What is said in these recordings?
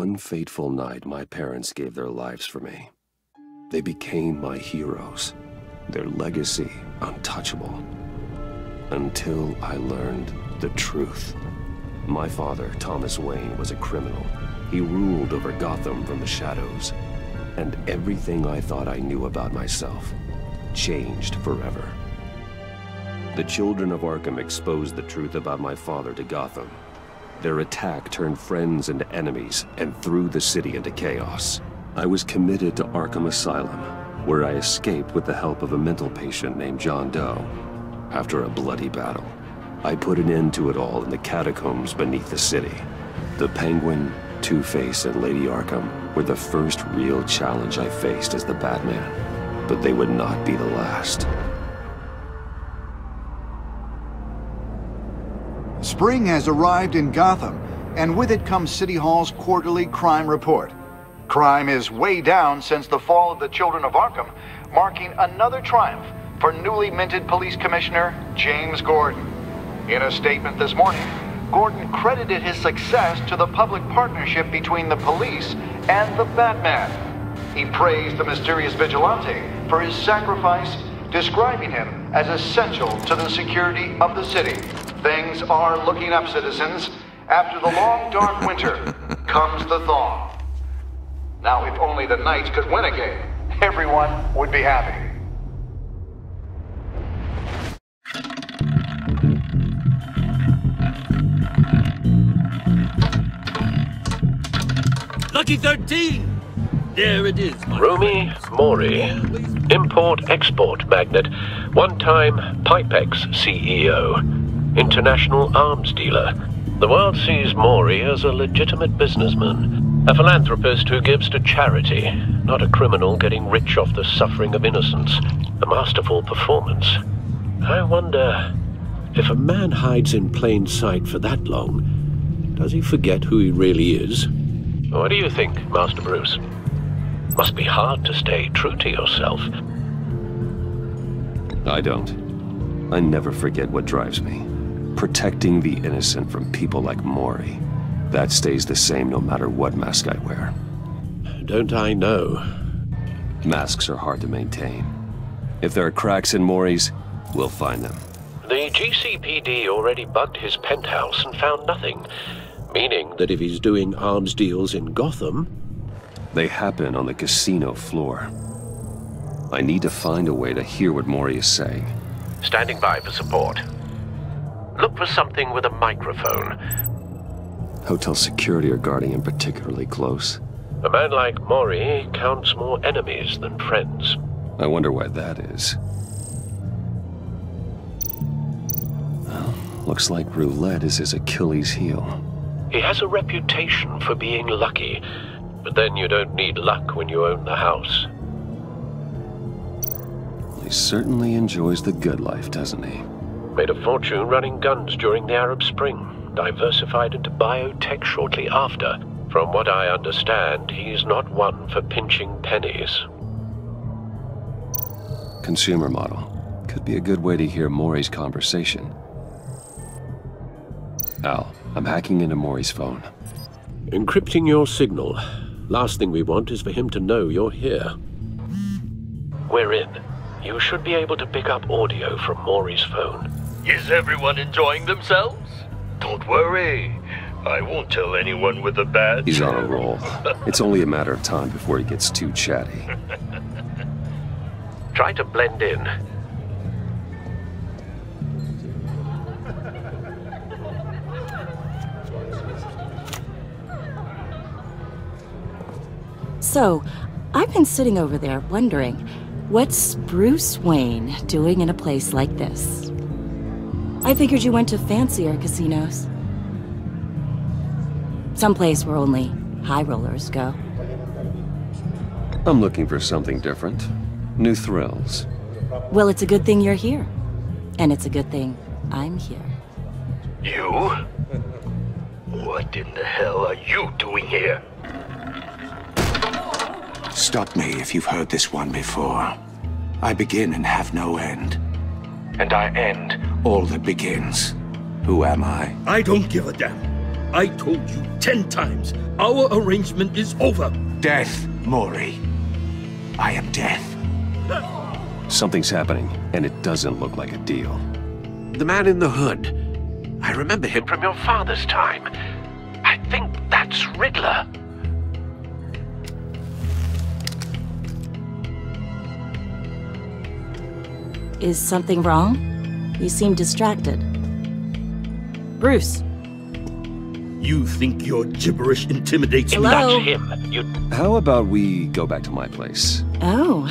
one fateful night, my parents gave their lives for me. They became my heroes, their legacy untouchable. Until I learned the truth. My father, Thomas Wayne, was a criminal. He ruled over Gotham from the shadows. And everything I thought I knew about myself changed forever. The children of Arkham exposed the truth about my father to Gotham. Their attack turned friends into enemies and threw the city into chaos. I was committed to Arkham Asylum, where I escaped with the help of a mental patient named John Doe. After a bloody battle, I put an end to it all in the catacombs beneath the city. The Penguin, Two-Face, and Lady Arkham were the first real challenge I faced as the Batman, but they would not be the last. Spring has arrived in Gotham, and with it comes City Hall's quarterly crime report. Crime is way down since the fall of the Children of Arkham, marking another triumph for newly minted Police Commissioner James Gordon. In a statement this morning, Gordon credited his success to the public partnership between the police and the Batman. He praised the mysterious vigilante for his sacrifice, describing him as essential to the security of the city. Things are looking up, citizens. After the long, dark winter comes the thaw. Now, if only the Knights could win a game, everyone would be happy. Lucky 13! There it is, my Rumi friends. Mori, import-export magnate, one-time Pipex CEO, international arms dealer. The world sees Mori as a legitimate businessman, a philanthropist who gives to charity, not a criminal getting rich off the suffering of innocence. A masterful performance. I wonder, if a man hides in plain sight for that long, does he forget who he really is? What do you think, Master Bruce? Must be hard to stay true to yourself. I don't. I never forget what drives me. Protecting the innocent from people like Mori. That stays the same no matter what mask I wear. Don't I know? Masks are hard to maintain. If there are cracks in Mori's, we'll find them. The GCPD already bugged his penthouse and found nothing. Meaning that if he's doing arms deals in Gotham... They happen on the casino floor. I need to find a way to hear what Mori is saying. Standing by for support. Look for something with a microphone. Hotel security are guarding him particularly close. A man like Mori counts more enemies than friends. I wonder why that is. Well, looks like roulette is his Achilles heel. He has a reputation for being lucky, but then you don't need luck when you own the house. He certainly enjoys the good life, doesn't he? Made a fortune running guns during the Arab Spring, diversified into biotech shortly after. From what I understand, he's not one for pinching pennies. Consumer model. Could be a good way to hear Mori's conversation. Al, I'm hacking into Mori's phone. Encrypting your signal. Last thing we want is for him to know you're here. We're in. You should be able to pick up audio from Mori's phone. Is everyone enjoying themselves? Don't worry. I won't tell anyone with a badge. He's on a roll. It's only a matter of time before he gets too chatty. Try to blend in. So, I've been sitting over there wondering, what's Bruce Wayne doing in a place like this? I figured you went to fancier casinos. Someplace where only high rollers go. I'm looking for something different. New thrills. Well, it's a good thing you're here. And it's a good thing I'm here. You? What in the hell are you doing here? Stop me if you've heard this one before. I begin and have no end. And I end all that begins. Who am I? I don't give a damn. I told you 10 times, our arrangement is over. Death, Maury. I am death. Something's happening, and it doesn't look like a deal. The man in the hood. I remember him from your father's time. I think that's Riddler. Is something wrong? You seem distracted. Bruce. You think your gibberish intimidates me? Hello? That's him. You... How about we go back to my place? Oh.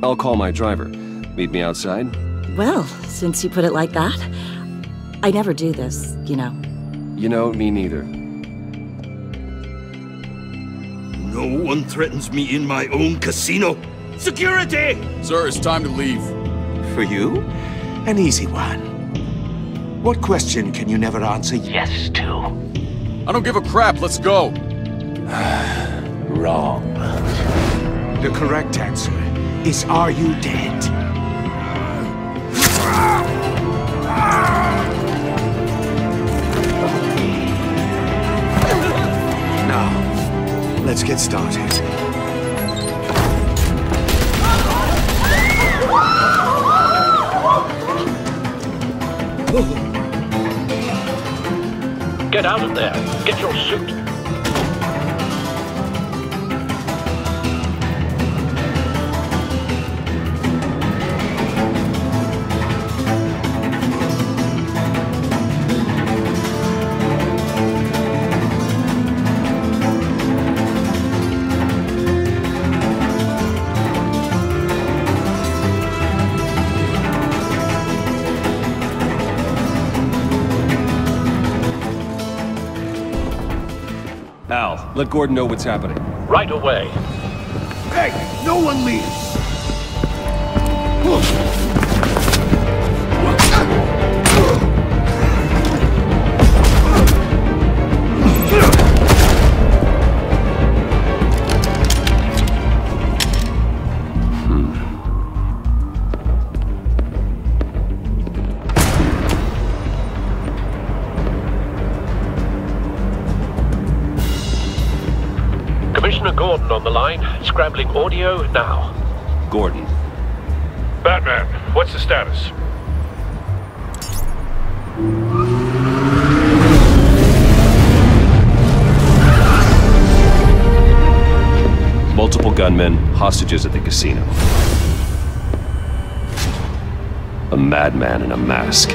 I'll call my driver. Meet me outside? Well, since you put it like that, I never do this, you know. You know, me neither. No one threatens me in my own casino. Security! Sir, it's time to leave. For you? An easy one. What question can you never answer yes to? I don't give a crap, let's go. Wrong. The correct answer is, are you dead? Now, let's get started. Get out of there. Get your suit. Al, let Gordon know what's happening. Right away. Hey, no one leaves! Commissioner Gordon on the line. Scrambling audio now. Gordon. Batman, what's the status? Multiple gunmen, hostages at the casino. A madman in a mask.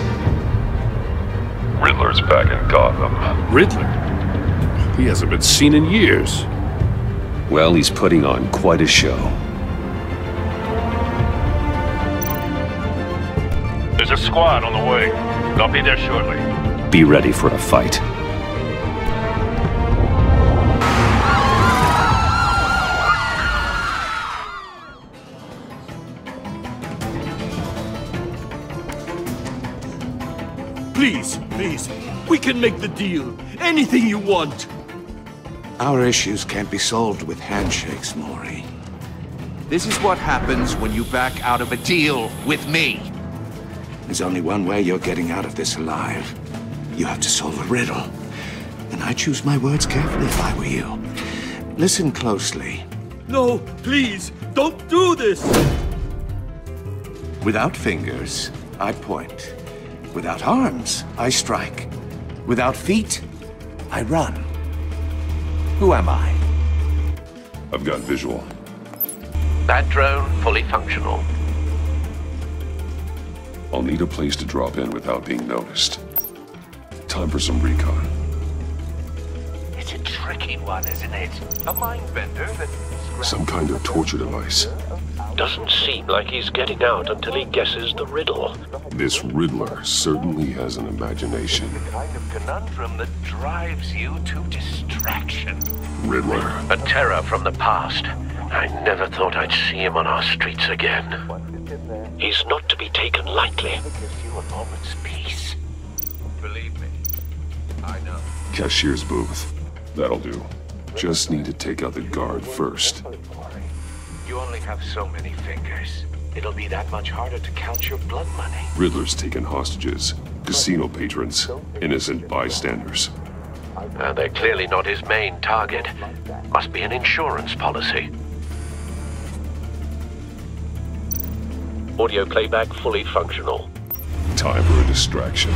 Riddler's back in Gotham. Riddler? He hasn't been seen in years. Well, he's putting on quite a show. There's a squad on the way. They'll be there shortly. Be ready for a fight. Please, please, we can make the deal. Anything you want. Our issues can't be solved with handshakes, Maury. This is what happens when you back out of a deal with me. There's only one way you're getting out of this alive. You have to solve a riddle. And I choose my words carefully if I were you. Listen closely. No, please, don't do this! Without fingers, I point. Without arms, I strike. Without feet, I run. Who am I? I've got visual. That drone fully functional. I'll need a place to drop in without being noticed. Time for some recon. It's a tricky one, isn't it? A mind bender that... Some kind of torture device. Doesn't seem like he's getting out until he guesses the riddle. This Riddler certainly has an imagination. The kind of conundrum that drives you to distraction. Riddler. A terror from the past. I never thought I'd see him on our streets again. He's not to be taken lightly. It gives you a moment's peace. Believe me, I know. Cashier's booth. That'll do. Just need to take out the guard first. You only have so many fingers. It'll be that much harder to count your blood money. Riddler's taken hostages. Casino patrons. Innocent bystanders. They're clearly not his main target. Must be an insurance policy. Audio playback fully functional. Time for a distraction.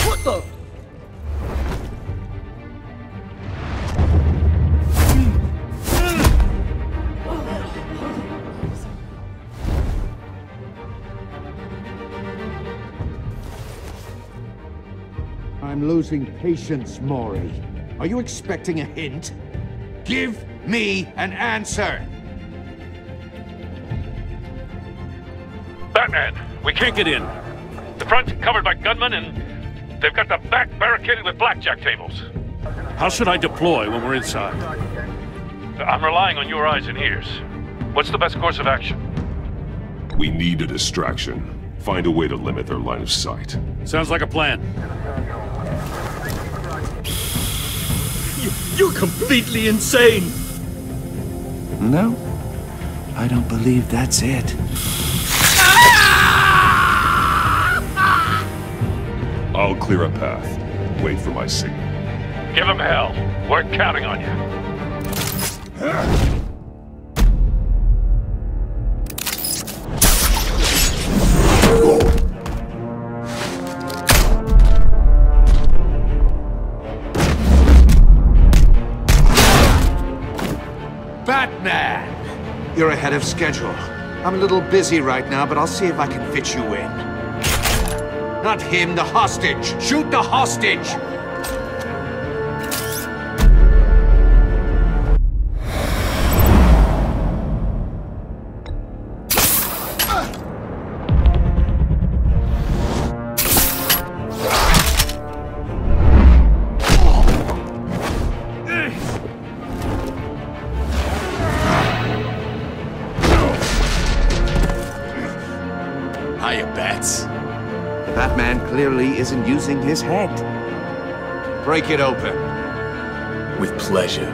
What the? I'm losing patience, Maury. Are you expecting a hint? Give me an answer! Batman, we can't get in. The front's covered by gunmen, and they've got the back barricaded with blackjack tables. How should I deploy when we're inside? I'm relying on your eyes and ears. What's the best course of action? We need a distraction. Find a way to limit their line of sight. Sounds like a plan. You're completely insane! No, I don't believe that's it. I'll clear a path. Wait for my signal. Give him hell. We're counting on you. Batman! You're ahead of schedule. I'm a little busy right now, but I'll see if I can fit you in. Not him, the hostage! Shoot the hostage! Hiya, Bats. Batman clearly isn't using his head. Break it open. With pleasure.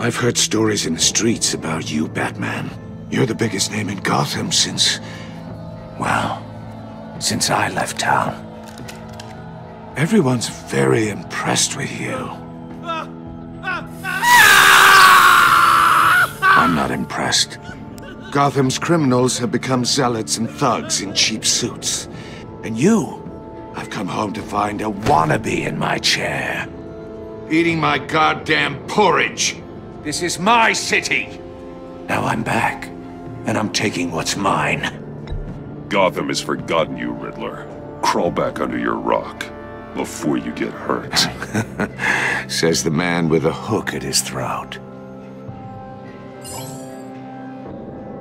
I've heard stories in the streets about you, Batman. You're the biggest name in Gotham since... well, since I left town. Everyone's very impressed with you. I'm not impressed. Gotham's criminals have become zealots and thugs in cheap suits. And you, I've come home to find a wannabe in my chair. Eating my goddamn porridge. This is my city! Now I'm back, and I'm taking what's mine. Gotham has forgotten you, Riddler. Crawl back under your rock before you get hurt. Says the man with a hook at his throat.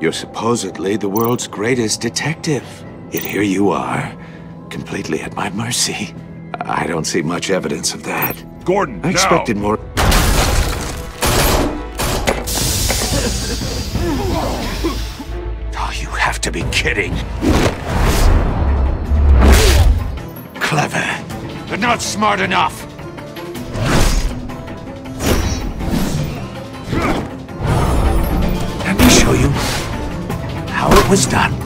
You're supposedly the world's greatest detective. Yet here you are, completely at my mercy. I don't see much evidence of that. Gordon, I expected more... Oh, you have to be kidding. Clever, but not smart enough. Let me show you how it was done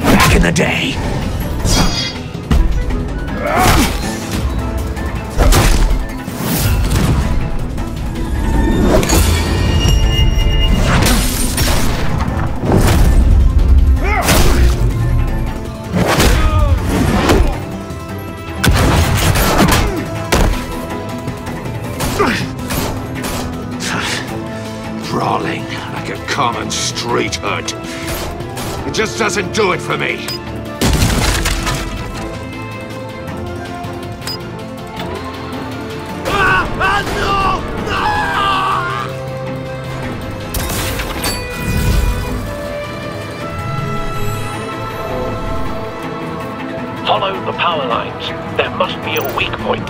back in the day. Brawling like a common street hood. It just doesn't do it for me. Follow the power lines. There must be a weak point.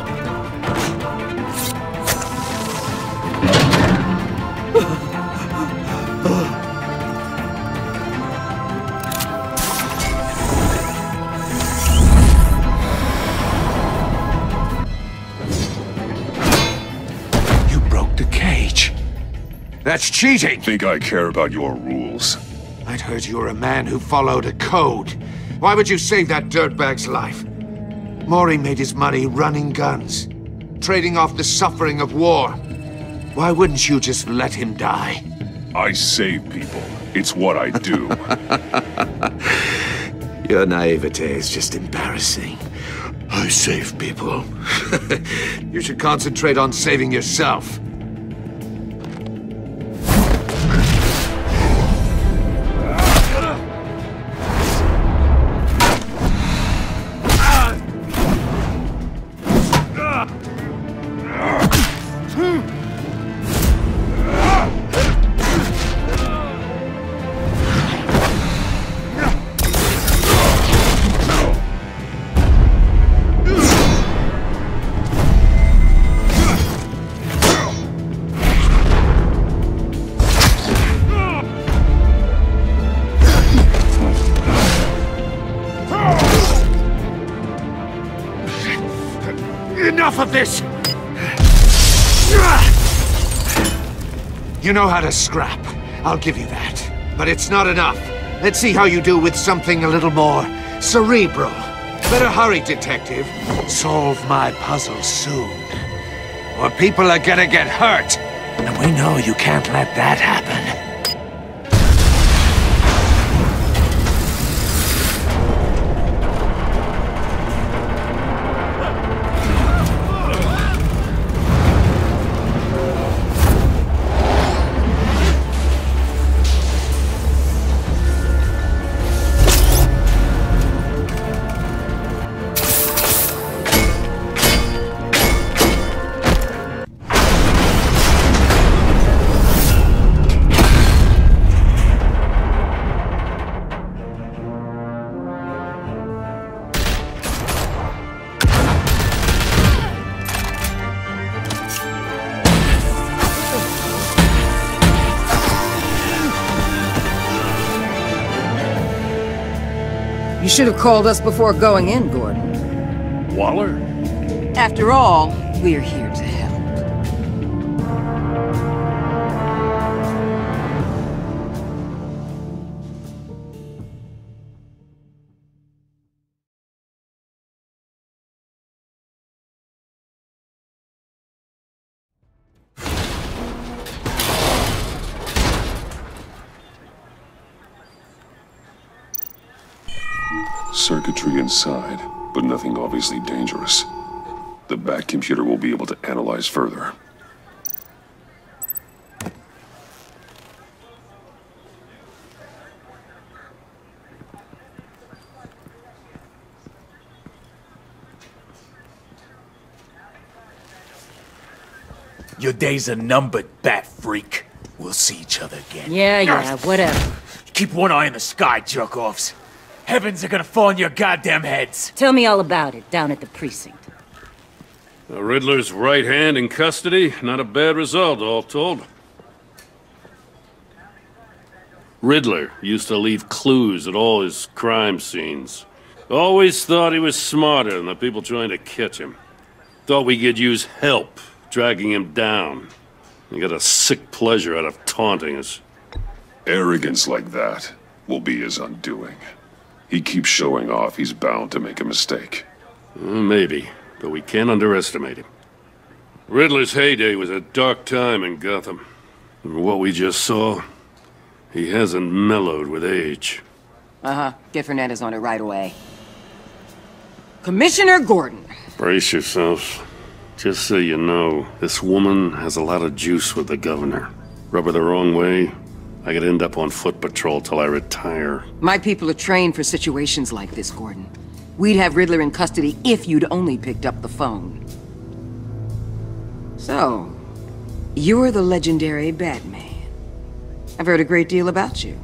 You broke the cage. That's cheating! Think I care about your rules? I'd heard you were a man who followed a code. Why would you save that dirtbag's life? Maury made his money running guns, trading off the suffering of war. Why wouldn't you just let him die? I save people. It's what I do. Your naivete is just embarrassing. I save people. You should concentrate on saving yourself. Enough of this! You know how to scrap. I'll give you that. But it's not enough. Let's see how you do with something a little more cerebral. Better hurry, detective. Solve my puzzle soon. Or people are gonna get hurt. And we know you can't let that happen. You should have called us before going in, Gordon. Waller? After all, we're here to help. Circuitry inside, but nothing obviously dangerous. The back computer will be able to analyze further. Your days are numbered, bat freak. We'll see each other again. Yeah, whatever. Keep one eye in the sky, jerk-offs. Heavens are gonna fall on your goddamn heads. Tell me all about it down at the precinct. The Riddler's right hand in custody. Not a bad result, all told. Riddler used to leave clues at all his crime scenes. Always thought he was smarter than the people trying to catch him. Thought we could use help dragging him down. He got a sick pleasure out of taunting us. Arrogance like that will be his undoing. He keeps showing off, he's bound to make a mistake. Maybe, but we can't underestimate him. Riddler's heyday was a dark time in Gotham. And what we just saw, he hasn't mellowed with age. Get Fernandez on it right away. Commissioner Gordon. Brace yourselves. Just so you know, this woman has a lot of juice with the governor. Rub her the wrong way, I could end up on foot patrol till I retire. My people are trained for situations like this, Gordon. We'd have Riddler in custody if you'd only picked up the phone. So, you're the legendary Batman. I've heard a great deal about you.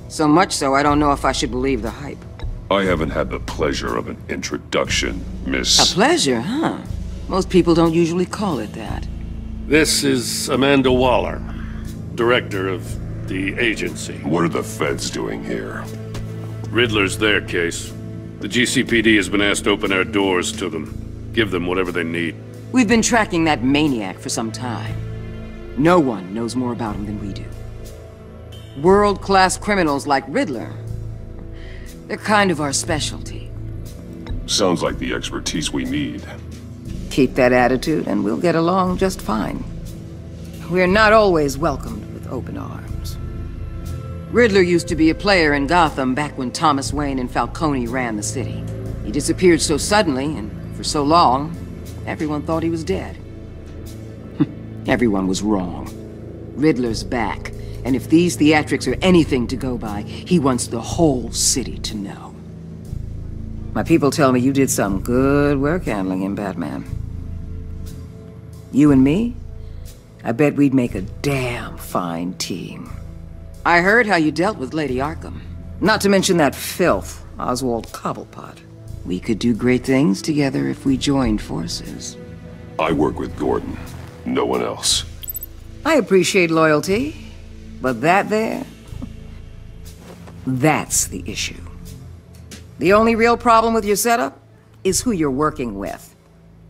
So much so, I don't know if I should believe the hype. I haven't had the pleasure of an introduction, Miss... A pleasure, huh? Most people don't usually call it that. This is Amanda Waller, director of the agency. What are the feds doing here? Riddler's their case. The GCPD has been asked to open our doors to them. Give them whatever they need. We've been tracking that maniac for some time. No one knows more about him than we do. World-class criminals like Riddler. They're kind of our specialty. Sounds like the expertise we need. Keep that attitude and we'll get along just fine. We're not always welcomed with open arms. Riddler used to be a player in Gotham back when Thomas Wayne and Falcone ran the city. He disappeared so suddenly and for so long, everyone thought he was dead. Everyone was wrong. Riddler's back, and if these theatrics are anything to go by, he wants the whole city to know. My people tell me you did some good work handling him, Batman. You and me? I bet we'd make a damn fine team. I heard how you dealt with Lady Arkham. Not to mention that filth, Oswald Cobblepot. We could do great things together if we joined forces. I work with Gordon. No one else. I appreciate loyalty, but that there... that's the issue. The only real problem with your setup is who you're working with.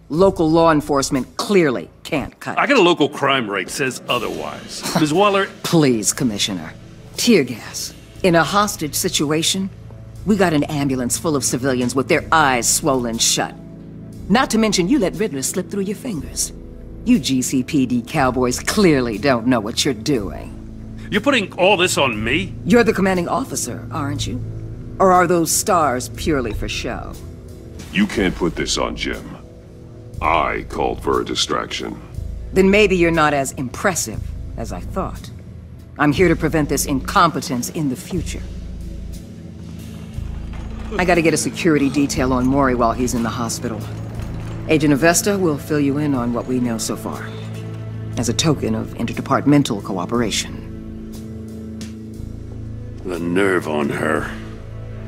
Local law enforcement clearly can't cut it. I got a local crime rate says otherwise. Ms. Waller... Please, Commissioner. Tear gas. In a hostage situation, we got an ambulance full of civilians with their eyes swollen shut. Not to mention you let Riddler slip through your fingers. You GCPD cowboys clearly don't know what you're doing. You're putting all this on me? You're the commanding officer, aren't you? Or are those stars purely for show? You can't put this on Jim. I called for a distraction. Then maybe you're not as impressive as I thought. I'm here to prevent this incompetence in the future. I gotta get a security detail on Mori while he's in the hospital. Agent Avesta will fill you in on what we know so far, as a token of interdepartmental cooperation. The nerve on her.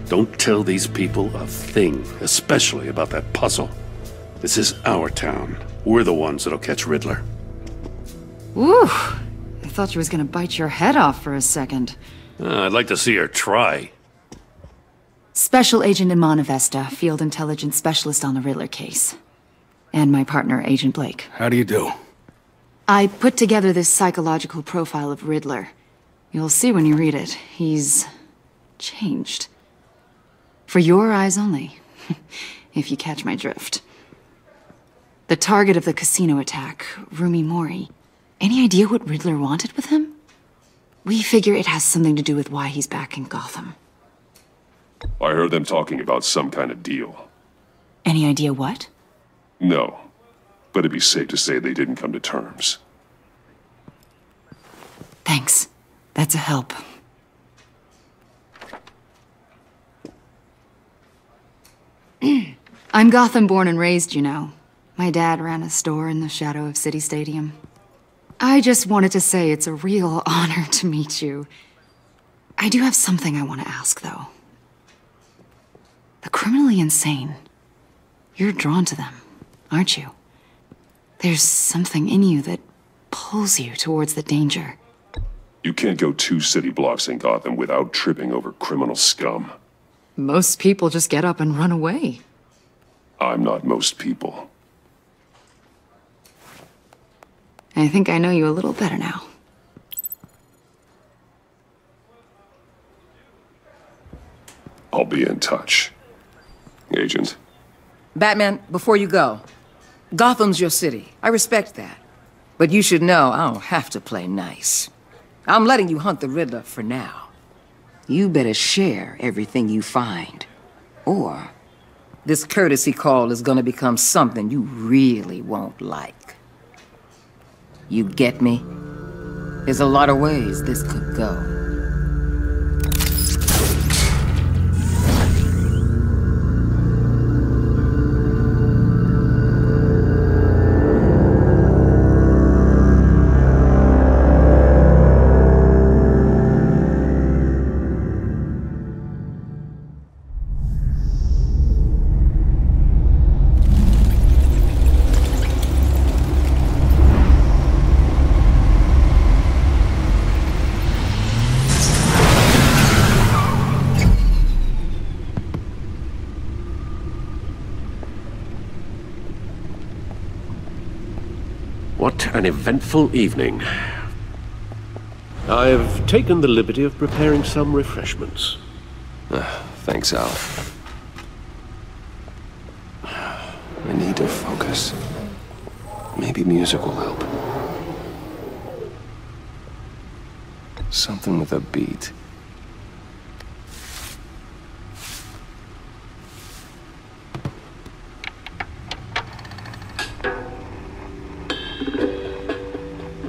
Don't tell these people a thing, especially about that puzzle. This is our town. We're the ones that'll catch Riddler. Ooh, I thought she was gonna bite your head off for a second. I'd like to see her try. Special Agent Iman Avesta, Field Intelligence Specialist on the Riddler case. And my partner, Agent Blake. How do you do? I put together this psychological profile of Riddler. You'll see when you read it. He's... changed. For your eyes only, if you catch my drift. The target of the casino attack, Rumi Mori. Any idea what Riddler wanted with him? We figure it has something to do with why he's back in Gotham. I heard them talking about some kind of deal. Any idea what? No, but it'd be safe to say they didn't come to terms. Thanks. That's a help. I'm Gotham born and raised, you know. My dad ran a store in the shadow of City Stadium. I just wanted to say it's a real honor to meet you. I do have something I want to ask, though. The criminally insane. You're drawn to them, aren't you? There's something in you that pulls you towards the danger. You can't go 2 city blocks in Gotham without tripping over criminal scum. Most people just get up and run away. I'm not most people. I think I know you a little better now. I'll be in touch. Agent. Batman, before you go, Gotham's your city. I respect that. But you should know I don't have to play nice. I'm letting you hunt the Riddler for now. You better share everything you find. Or this courtesy call is gonna become something you really won't like. You get me? There's a lot of ways this could go. What an eventful evening. I've taken the liberty of preparing some refreshments. Thanks, Al. I need to focus. Maybe music will help. Something with a beat.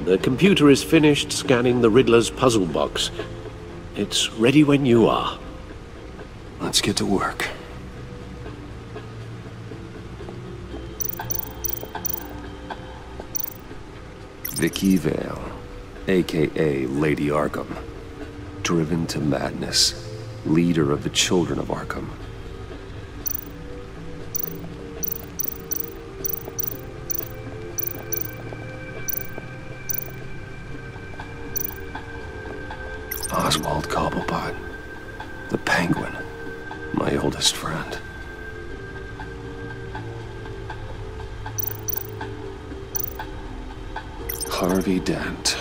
The computer is finished scanning the Riddler's puzzle box. It's ready when you are. Let's get to work. Vicky Vale, aka Lady Arkham. Driven to madness. Leader of the Children of Arkham. Oswald Cobblepot. The Penguin. My oldest friend. Harvey Dent.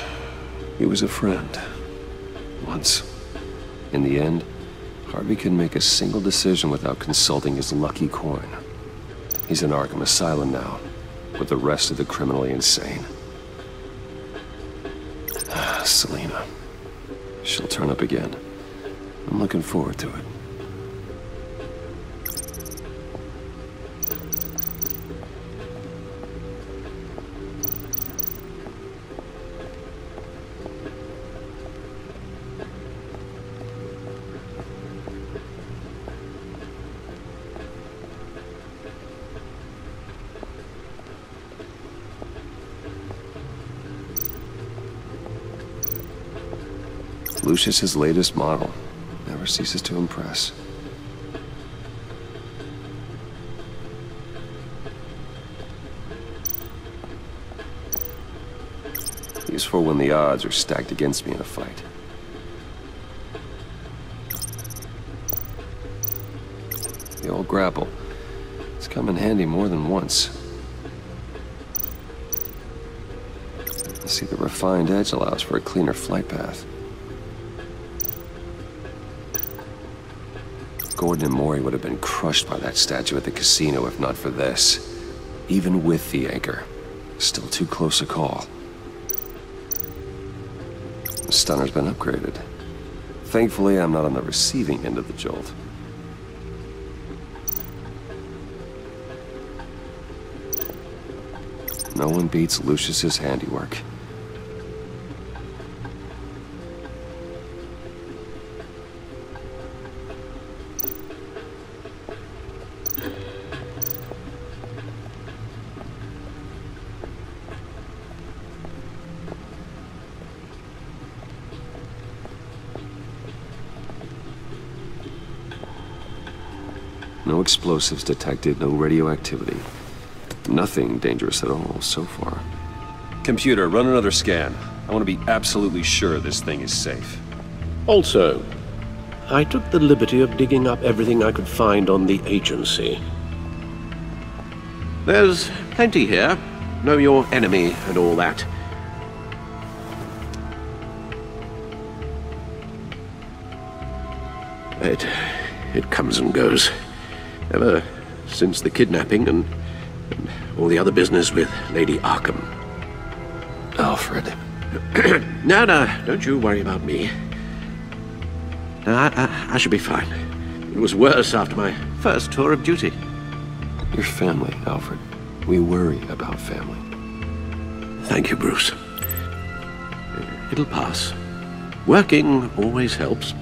He was a friend. Once. In the end, Harvey couldn't make a single decision without consulting his lucky coin. He's in Arkham Asylum now, with the rest of the criminally insane. Selina. She'll turn up again. I'm looking forward to it. Lucius's latest model. Never ceases to impress. Useful when the odds are stacked against me in a fight. The old grapple. It's come in handy more than once. I see the refined edge allows for a cleaner flight path. Gordon and Maury would have been crushed by that statue at the casino if not for this. Even with the anchor. Still too close a call. The stunner's been upgraded. Thankfully, I'm not on the receiving end of the jolt. No one beats Lucius's handiwork. No explosives detected, no radioactivity. Nothing dangerous at all so far. Computer, run another scan. I want to be absolutely sure this thing is safe. Also, I took the liberty of digging up everything I could find on the agency. There's plenty here. Know your enemy and all that. It comes and goes. Ever since the kidnapping and all the other business with Lady Arkham. Alfred. No, don't you worry about me. No, I should be fine. It was worse after my first tour of duty. Your family, Alfred. We worry about family. Thank you, Bruce. It'll pass. Working always helps.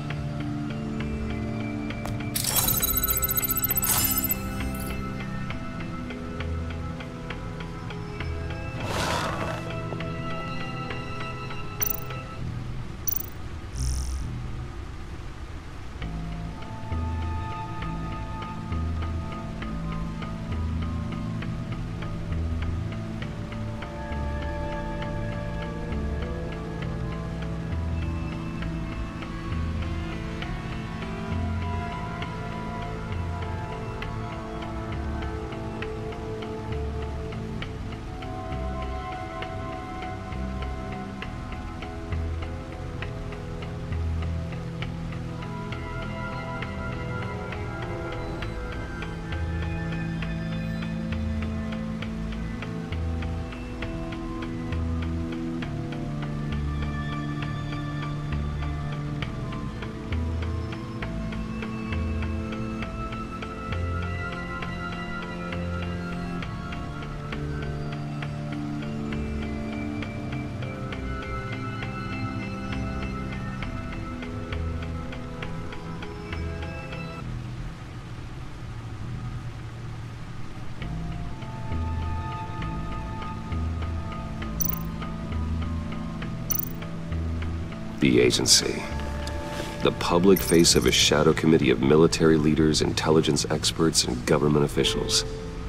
The agency. The public face of a shadow committee of military leaders, intelligence experts, and government officials.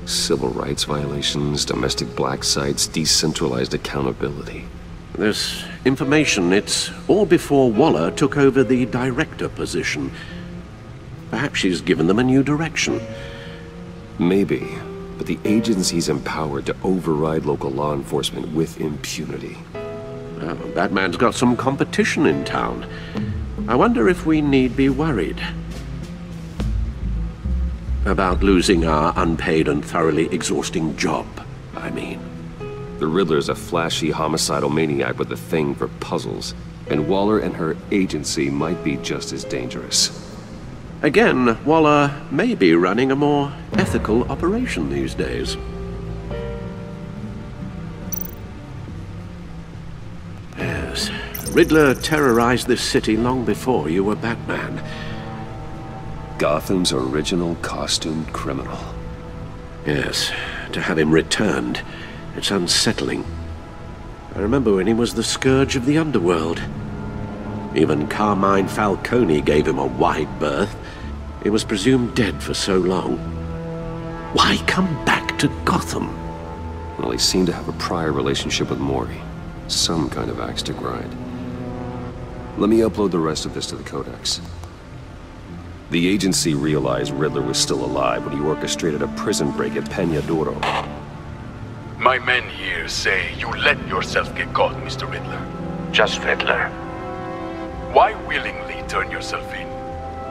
Civil rights violations, domestic black sites, decentralized accountability. This information, it's all before Waller took over the director position. Perhaps she's given them a new direction. Maybe, but the agency's empowered to override local law enforcement with impunity. Oh, Batman's got some competition in town. I wonder if we need be worried about losing our unpaid and thoroughly exhausting job, I mean. The Riddler's a flashy homicidal maniac with a thing for puzzles, and Waller and her agency might be just as dangerous. Again, Waller may be running a more ethical operation these days. Yes, Riddler terrorized this city long before you were Batman. Gotham's original costumed criminal. Yes, to have him returned, it's unsettling. I remember when he was the scourge of the underworld. Even Carmine Falcone gave him a wide berth. He was presumed dead for so long. Why come back to Gotham? Well, he seemed to have a prior relationship with Mori. Some kind of axe to grind. Let me upload the rest of this to the Codex. The agency realized Riddler was still alive when he orchestrated a prison break at Peña Duro. My men here say you let yourself get caught, Mr. Riddler. Just Riddler. Why willingly turn yourself in?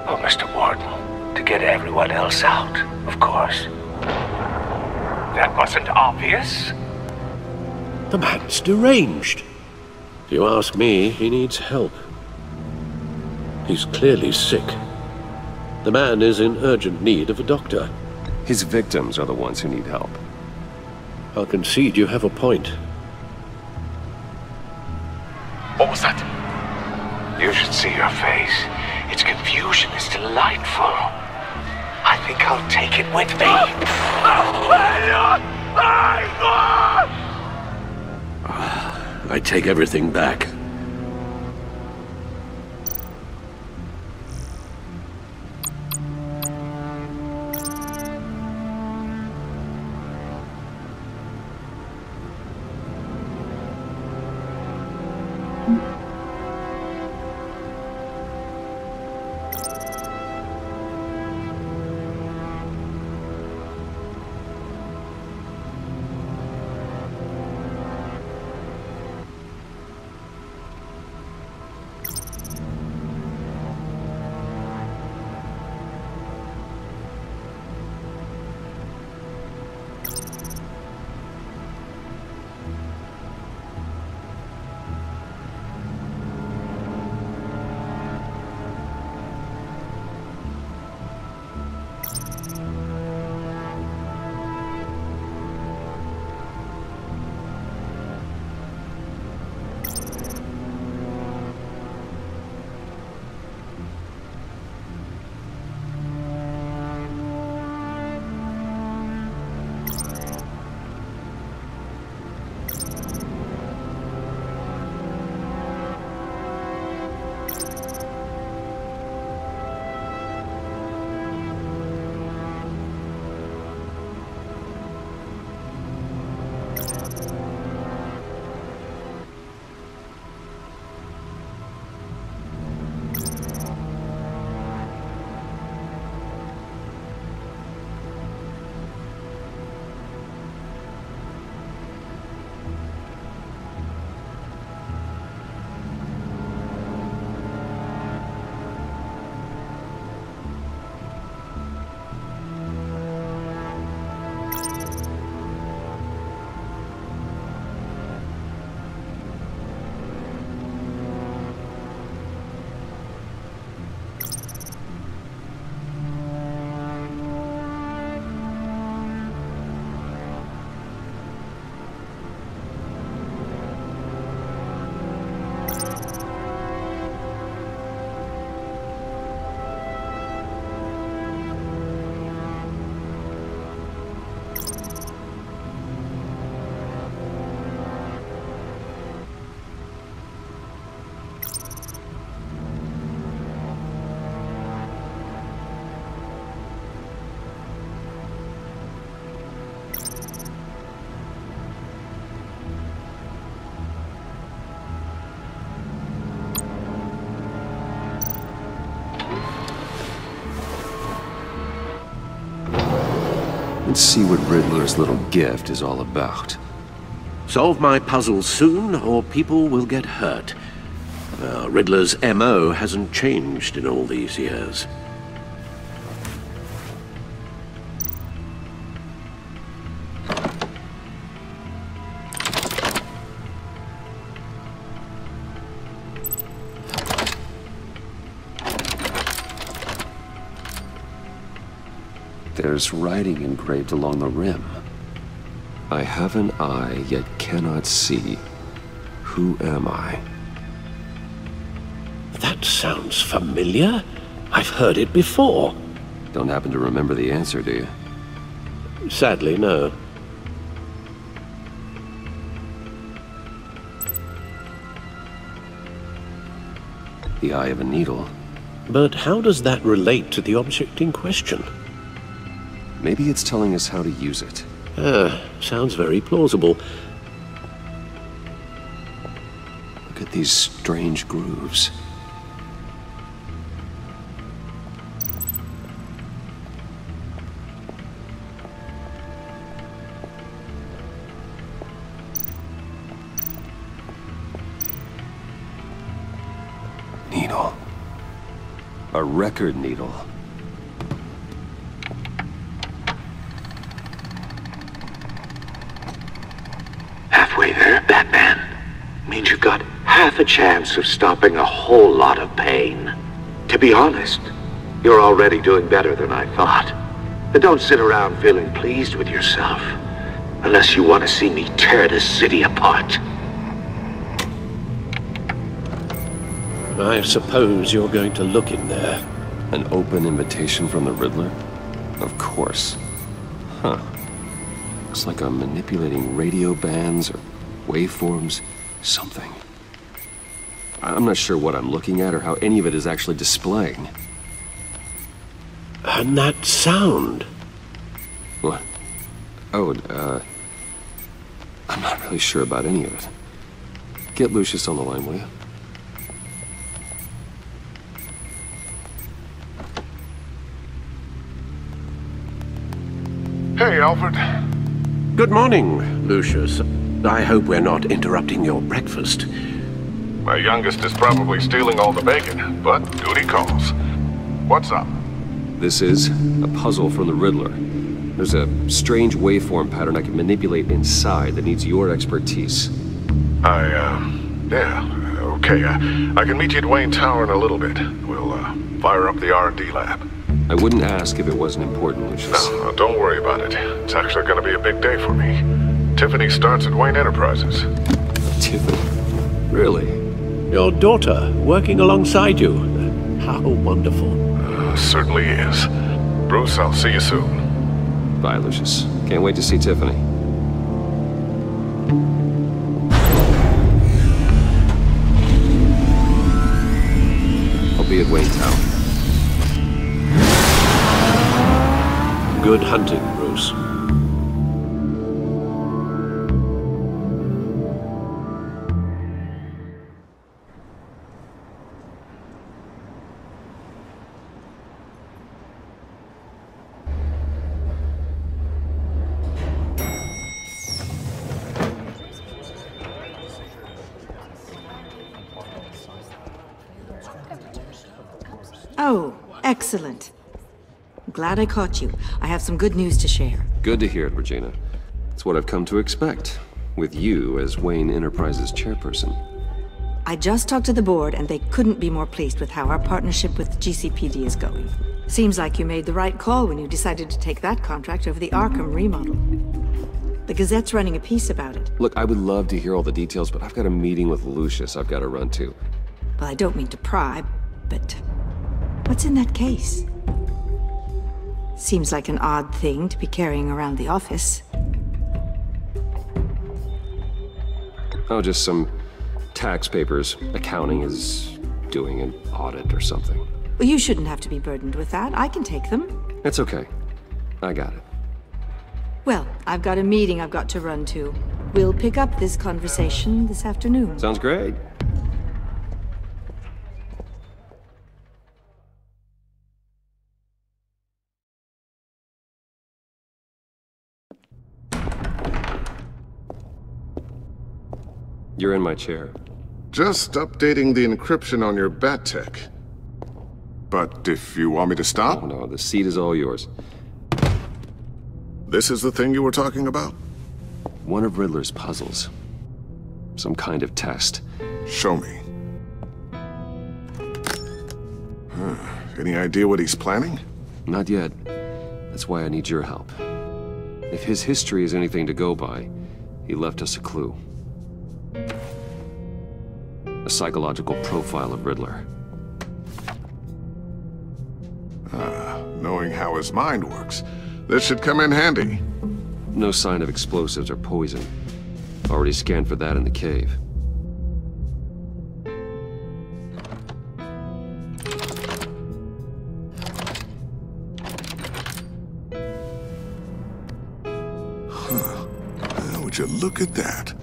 Oh, Mr. Warden, to get everyone else out, of course. That wasn't obvious. The man's deranged. If you ask me, he needs help. He's clearly sick. The man is in urgent need of a doctor. His victims are the ones who need help. I'll concede you have a point. What was that? You should see your face. Its confusion is delightful. I think I'll take it with me. I take everything back. and see what Riddler's little gift is all about. Solve my puzzles soon, or people will get hurt. Riddler's MO hasn't changed in all these years. There's writing engraved along the rim. I have an eye, yet cannot see. Who am I? That sounds familiar. I've heard it before. Don't happen to remember the answer, do you? Sadly, no. The eye of a needle. But how does that relate to the object in question? Maybe it's telling us how to use it. Sounds very plausible. Look at these strange grooves. Needle. A record needle. Halfway there, Batman. Means you've got half a chance of stopping a whole lot of pain. To be honest, you're already doing better than I thought. But don't sit around feeling pleased with yourself, unless you want to see me tear this city apart. I suppose you're going to look in there. An open invitation from the Riddler? Of course. Huh. Looks like I'm manipulating radio bands or waveforms, something. I'm not sure what I'm looking at or how any of it is actually displaying. And that sound? What? Oh, I'm not really sure about any of it. Get Lucius on the line, will you? Hey, Alfred. Good morning, Lucius. I hope we're not interrupting your breakfast. My youngest is probably stealing all the bacon, but duty calls. What's up? This is a puzzle from the Riddler. There's a strange waveform pattern I can manipulate inside that needs your expertise. Yeah, okay. I can meet you at Wayne Tower in a little bit. We'll, fire up the R&D lab. I wouldn't ask if it wasn't important, Lucius. No, don't worry about it. It's actually going to be a big day for me. Tiffany starts at Wayne Enterprises. Tiffany? Really? Your daughter, working alongside you. How wonderful. Certainly is. Bruce, I'll see you soon. Bye, Lucius. Can't wait to see Tiffany. I'll be at Wayne Tower. Good hunting, Bruce. Oh, excellent. Glad I caught you. I have some good news to share. Good to hear it, Regina. It's what I've come to expect, with you as Wayne Enterprises chairperson. I just talked to the board, and they couldn't be more pleased with how our partnership with GCPD is going. Seems like you made the right call when you decided to take that contract over the Arkham remodel. The Gazette's running a piece about it. Look, I would love to hear all the details, but I've got a meeting with Lucius I've got to run to. Well, I don't mean to pry, but what's in that case? Seems like an odd thing to be carrying around the office. Oh, just some tax papers. Accounting is doing an audit or something. Well, you shouldn't have to be burdened with that. I can take them. It's okay. I got it. Well, I've got a meeting I've got to run to. We'll pick up this conversation this afternoon. Sounds great. You're in my chair. Just updating the encryption on your bat tech. But if you want me to stop... Oh, no, the seat is all yours. This is the thing you were talking about? One of Riddler's puzzles. Some kind of test. Show me. Any idea what he's planning? Not yet. That's why I need your help. If his history is anything to go by, he left us a clue. A psychological profile of Riddler. Knowing how his mind works, this should come in handy. No sign of explosives or poison. Already scanned for that in the cave. Would you look at that?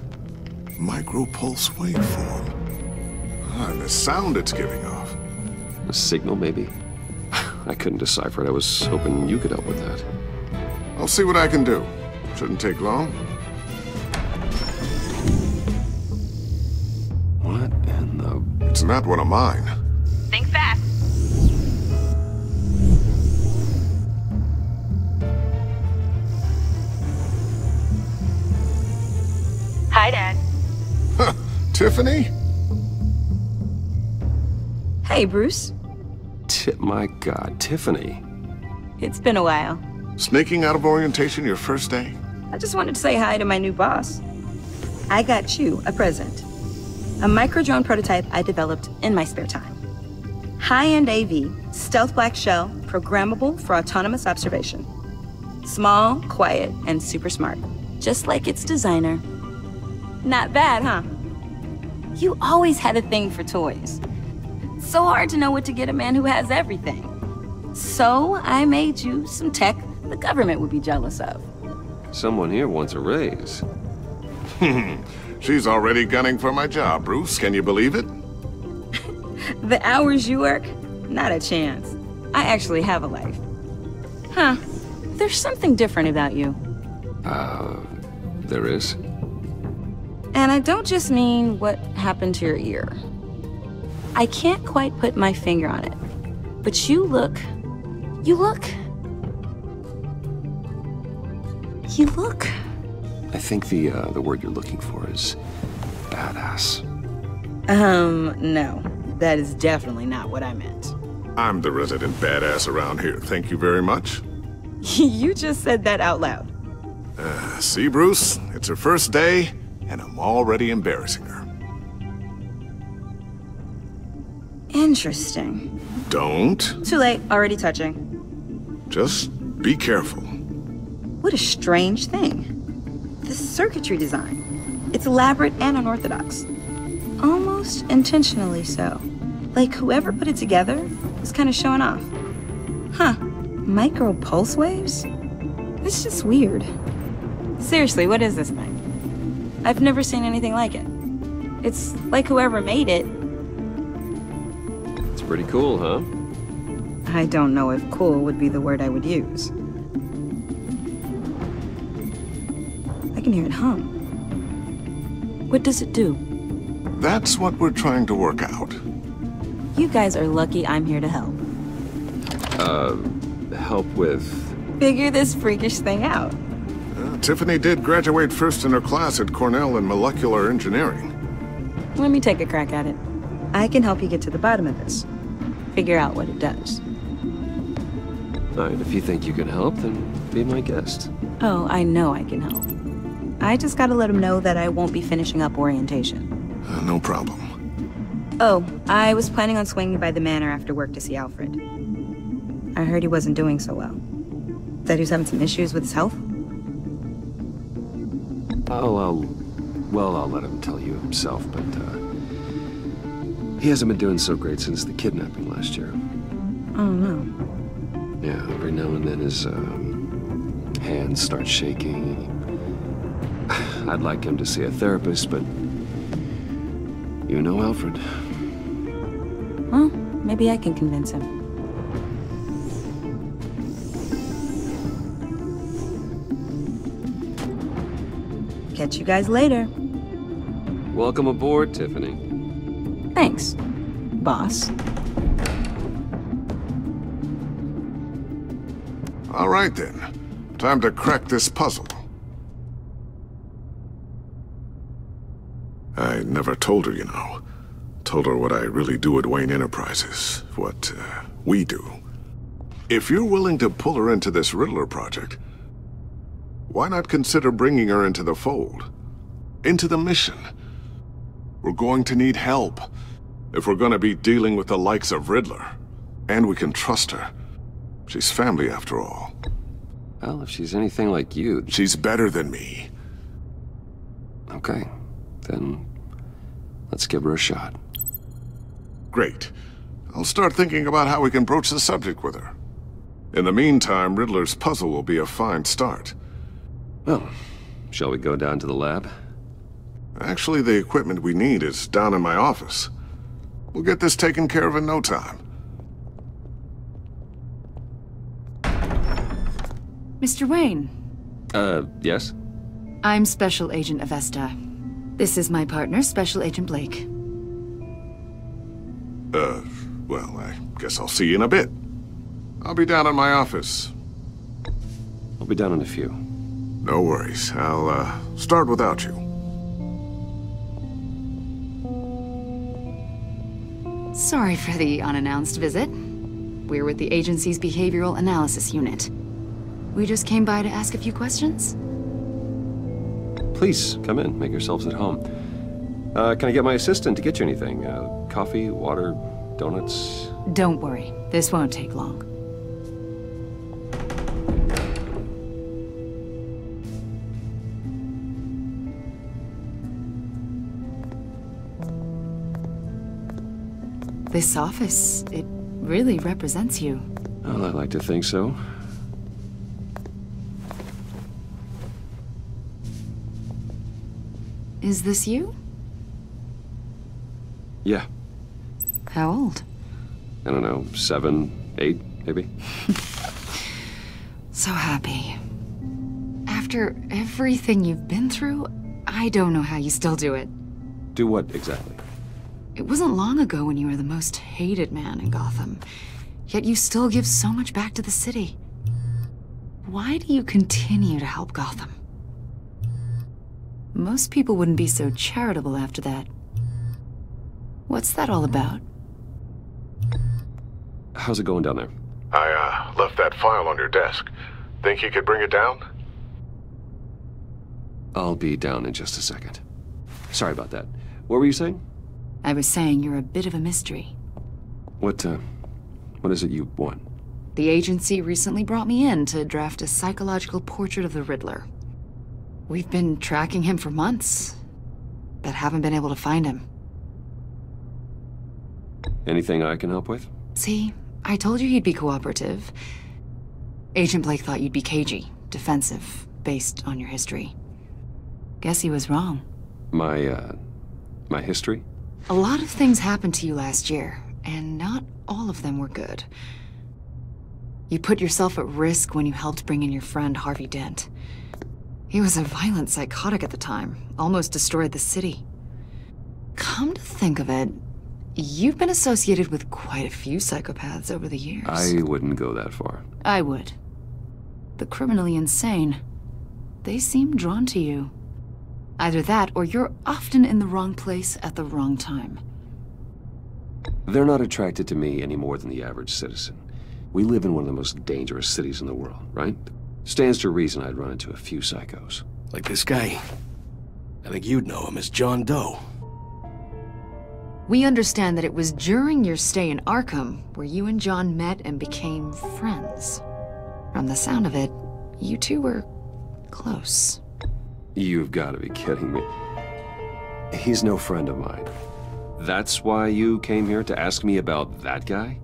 Micro-pulse waveform. And the sound it's giving off. A signal, maybe? I couldn't decipher it. I was hoping you could help with that. I'll see what I can do. Shouldn't take long. What in the... It's not one of mine. Think fast. Hi, Dad. Huh, Tiffany? Hey, Bruce. My God, Tiffany. It's been a while. Sneaking out of orientation your first day? I just wanted to say hi to my new boss. I got you a present. A micro-drone prototype I developed in my spare time. High-end AV, stealth black shell, programmable for autonomous observation. Small, quiet, and super smart. Just like its designer. Not bad, huh? You always had a thing for toys. So hard to know what to get a man who has everything. So I made you some tech the government would be jealous of. Someone here wants a raise. She's already gunning for my job, Bruce. Can you believe it? The hours you work? Not a chance. I actually have a life. Huh. There's something different about you. There is? And I don't just mean what happened to your ear. I can't quite put my finger on it. But you look... I think the word you're looking for is badass. No. That is definitely not what I meant. I'm the resident badass around here. Thank you very much. You just said that out loud. See, Bruce? It's her first day, and I'm already embarrassing her. Interesting. Don't. Too late. Already touching. Just be careful. What a strange thing. The circuitry design. It's elaborate and unorthodox. Almost intentionally so. Like whoever put it together was kind of showing off. Huh. Micro pulse waves? It's just weird. Seriously, what is this thing? I've never seen anything like it. It's like whoever made it. It's pretty cool, huh? I don't know if cool would be the word I would use. I can hear it hum. What does it do? That's what we're trying to work out. You guys are lucky I'm here to help. Help with... Figure this freakish thing out. Tiffany did graduate first in her class at Cornell in molecular engineering. Let me take a crack at it. I can help you get to the bottom of this. Figure out what it does. Alright, if you think you can help, then be my guest. Oh, I know I can help. I just gotta let him know that I won't be finishing up orientation. No problem. Oh, I was planning on swinging by the manor after work to see Alfred. I heard he wasn't doing so well. That he was having some issues with his health? I'll let him tell you himself, but, he hasn't been doing so great since the kidnapping last year. Oh, no. Yeah, every now and then his, hands start shaking. I'd like him to see a therapist, but... You know Alfred. Well, maybe I can convince him. Catch you guys later. Welcome aboard, Tiffany. Thanks, boss. All right then. Time to crack this puzzle. I never told her, you know. Told her what I really do at Wayne Enterprises. What, we do. If you're willing to pull her into this Riddler project, why not consider bringing her into the fold? Into the mission? We're going to need help if we're going to be dealing with the likes of Riddler. And we can trust her. She's family after all. Well, if she's anything like you... She's better than me. Okay, then let's give her a shot. Great. I'll start thinking about how we can broach the subject with her. In the meantime, Riddler's puzzle will be a fine start. Well, shall we go down to the lab? Actually, the equipment we need is down in my office. We'll get this taken care of in no time. Mr. Wayne. Yes? I'm Special Agent Avesta. This is my partner, Special Agent Blake. Well, I guess I'll see you in a bit. I'll be down in my office. I'll be down in a few. No worries. I'll, start without you. Sorry for the unannounced visit. We're with the agency's Behavioral Analysis Unit. We just came by to ask a few questions. Please, come in. Make yourselves at home. Can I get my assistant to get you anything? Coffee, water, donuts? Don't worry. This won't take long. This office, it really represents you. Well, I'd like to think so. Is this you? Yeah. How old? I don't know, 7, 8, maybe? So happy. After everything you've been through, I don't know how you still do it. Do what, exactly? It wasn't long ago when you were the most hated man in Gotham, yet you still give so much back to the city. Why do you continue to help Gotham? Most people wouldn't be so charitable after that. What's that all about? How's it going down there? I, left that file on your desk. Think you could bring it down? I'll be down in just a second. Sorry about that. What were you saying? I was saying you're a bit of a mystery. What is it you want? The agency recently brought me in to draft a psychological portrait of the Riddler. We've been tracking him for months, but haven't been able to find him. Anything I can help with? See, I told you he'd be cooperative. Agent Blake thought you'd be cagey, defensive, based on your history. Guess he was wrong. My history? A lot of things happened to you last year, and not all of them were good. You put yourself at risk when you helped bring in your friend Harvey Dent. He was a violent psychotic at the time, almost destroyed the city. Come to think of it, you've been associated with quite a few psychopaths over the years. I wouldn't go that far. I would. The criminally insane, they seem drawn to you. Either that, or you're often in the wrong place at the wrong time. They're not attracted to me any more than the average citizen. We live in one of the most dangerous cities in the world, right? Stands to reason I'd run into a few psychos. Like this guy. I think you'd know him as John Doe. We understand that it was during your stay in Arkham where you and John met and became friends. From the sound of it, you two were close. You've got to be kidding me. He's no friend of mine. That's why you came here to ask me about that guy?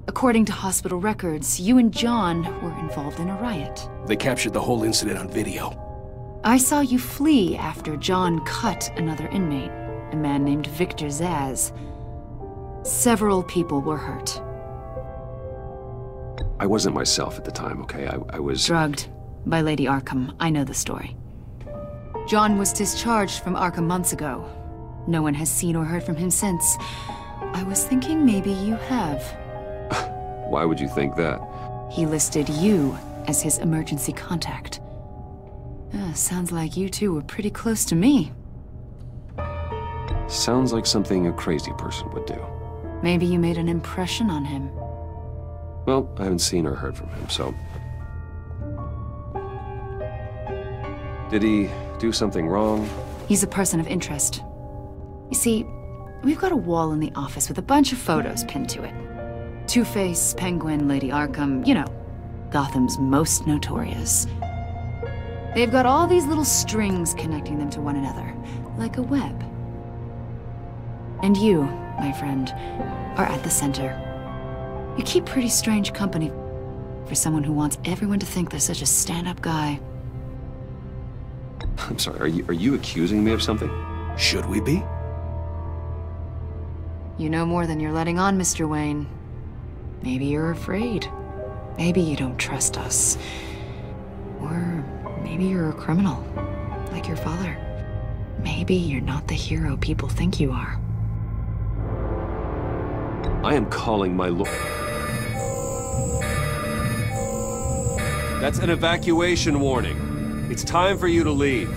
According to hospital records, you and John were involved in a riot. They captured the whole incident on video. I saw you flee after John cut another inmate, a man named Victor Zaz. Several people were hurt. I wasn't myself at the time, okay? I was... drugged by Lady Arkham. I know the story. John was discharged from Arkham months ago, No one has seen or heard from him since. I was thinking maybe you have. Why would you think that? He listed you as his emergency contact. Sounds like you two were pretty close to me. Sounds like something a crazy person would do. Maybe you made an impression on him. Well, I haven't seen or heard from him, so... Did he do something wrong? He's a person of interest. You see, we've got a wall in the office with a bunch of photos pinned to it. Two-Face, Penguin, Lady Arkham, you know, Gotham's most notorious. They've got all these little strings connecting them to one another, like a web. And you, my friend, are at the center. You keep pretty strange company for someone who wants everyone to think they're such a stand-up guy. I'm sorry, are you accusing me of something? Should we be? You know more than you're letting on, Mr. Wayne. Maybe you're afraid. Maybe you don't trust us. Or maybe you're a criminal, like your father. Maybe you're not the hero people think you are. I am calling my lord. That's an evacuation warning. It's time for you to leave.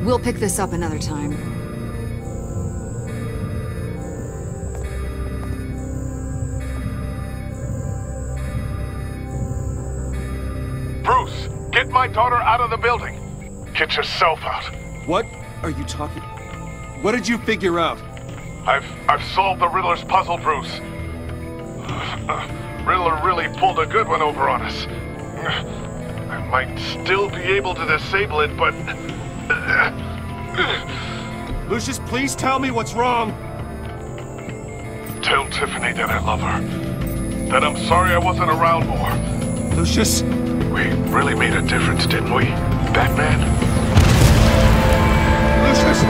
We'll pick this up another time. Bruce, get my daughter out of the building. Get yourself out. What are you talking? What did you figure out? I've solved the Riddler's puzzle, Bruce. Riddler really pulled a good one over on us. I might still be able to disable it, but... Lucius, please tell me what's wrong. Tell Tiffany that I love her. That I'm sorry I wasn't around more. Lucius? We really made a difference, didn't we, Batman? Lucius!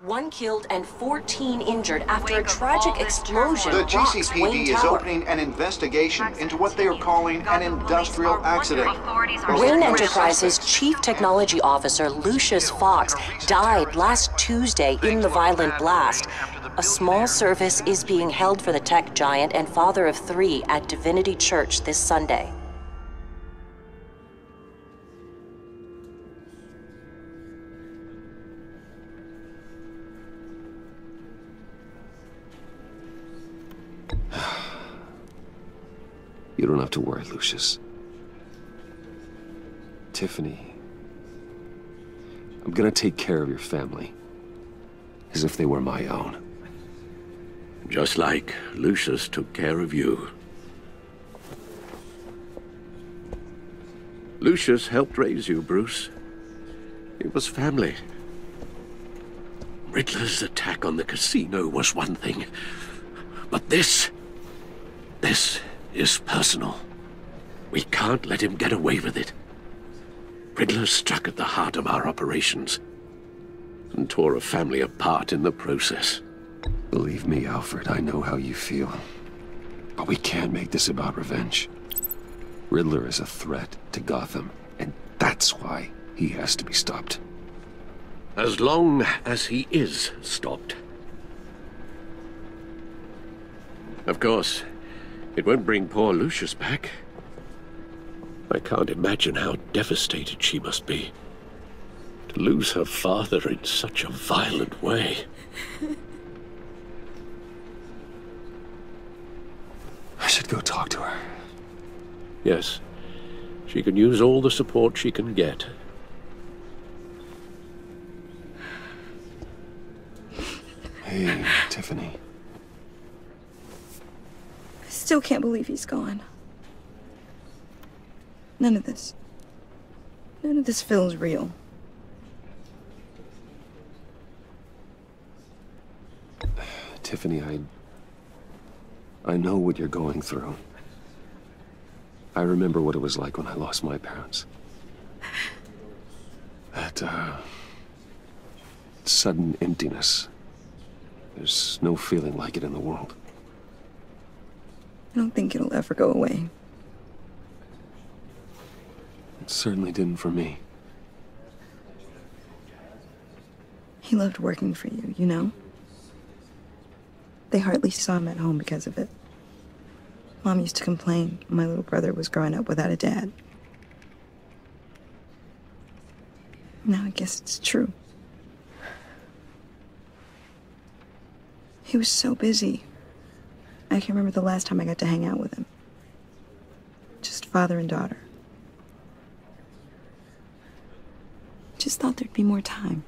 One killed and 14 injured after a tragic explosion. The rocks GCPD Wayne is Tower. opening an investigation into what they are calling an industrial accident. Wayne Enterprises' Chief Technology Officer Lucius Fox died last Tuesday in the violent blast. A small service is being held for the tech giant and father of 3 at Divinity Church this Sunday. You don't have to worry, Lucius. Tiffany, I'm gonna take care of your family. As if they were my own. Just like Lucius took care of you. Lucius helped raise you, Bruce. It was family. Riddler's attack on the casino was one thing. But this is personal. We can't let him get away with it. Riddler struck at the heart of our operations and tore a family apart in the process. Believe me, Alfred, I know how you feel. But we can't make this about revenge. Riddler is a threat to Gotham, and that's why he has to be stopped. As long as he is stopped. Of course, it won't bring poor Lucius back. I can't imagine how devastated she must be. To lose her father in such a violent way. I should go talk to her. Yes, she can use all the support she can get. Hey, Tiffany. I still can't believe he's gone. None of this feels real. Tiffany, I know what you're going through. I remember what it was like when I lost my parents. That, sudden emptiness. There's no feeling like it in the world. I don't think it'll ever go away. It certainly didn't for me. He loved working for you, you know? They hardly saw him at home because of it. Mom used to complain my little brother was growing up without a dad. Now I guess it's true. He was so busy. I can remember the last time I got to hang out with him. Just father and daughter. Just thought there'd be more time.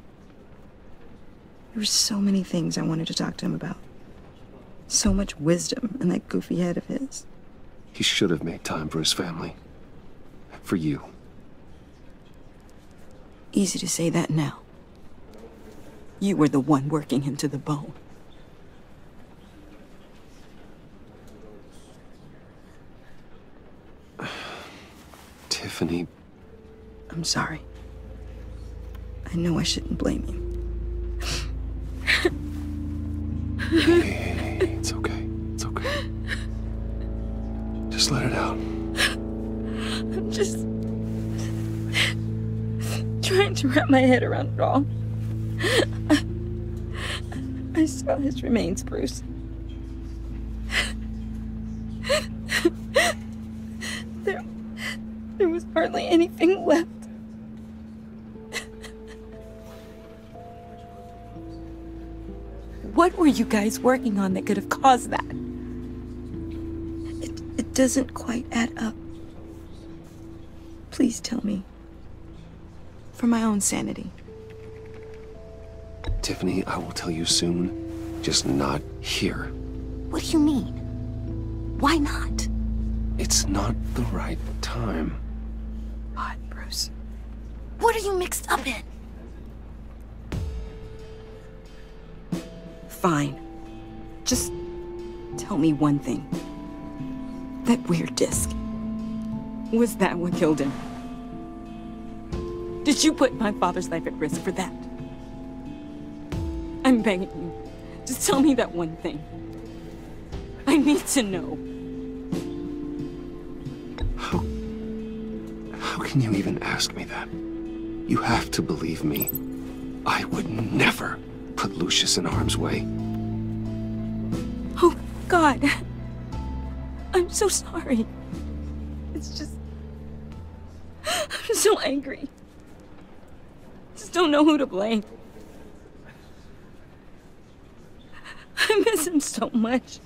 There were so many things I wanted to talk to him about. So much wisdom in that goofy head of his. He should have made time for his family. For you. Easy to say that now. You were the one working him to the bone. Tiffany. I'm sorry. I know I shouldn't blame you. Hey, it's okay. It's okay. Just let it out. I'm just trying to wrap my head around it all. I saw his remains, Bruce. There was hardly anything left. What were you guys working on that could have caused that? It doesn't quite add up. Please tell me. For my own sanity. Tiffany, I will tell you soon. Just not here. What do you mean? Why not? It's not the right time. What, Bruce? What are you mixed up in? Fine. Just tell me one thing. That weird disc. Was that what killed him? Did you put my father's life at risk for that? I'm begging you. Just tell me that one thing. I need to know. How can you even ask me that? You have to believe me. I would never put Lucius in harm's way. Oh, God. I'm so sorry. It's just... I'm so angry. Just don't know who to blame. I miss him so much.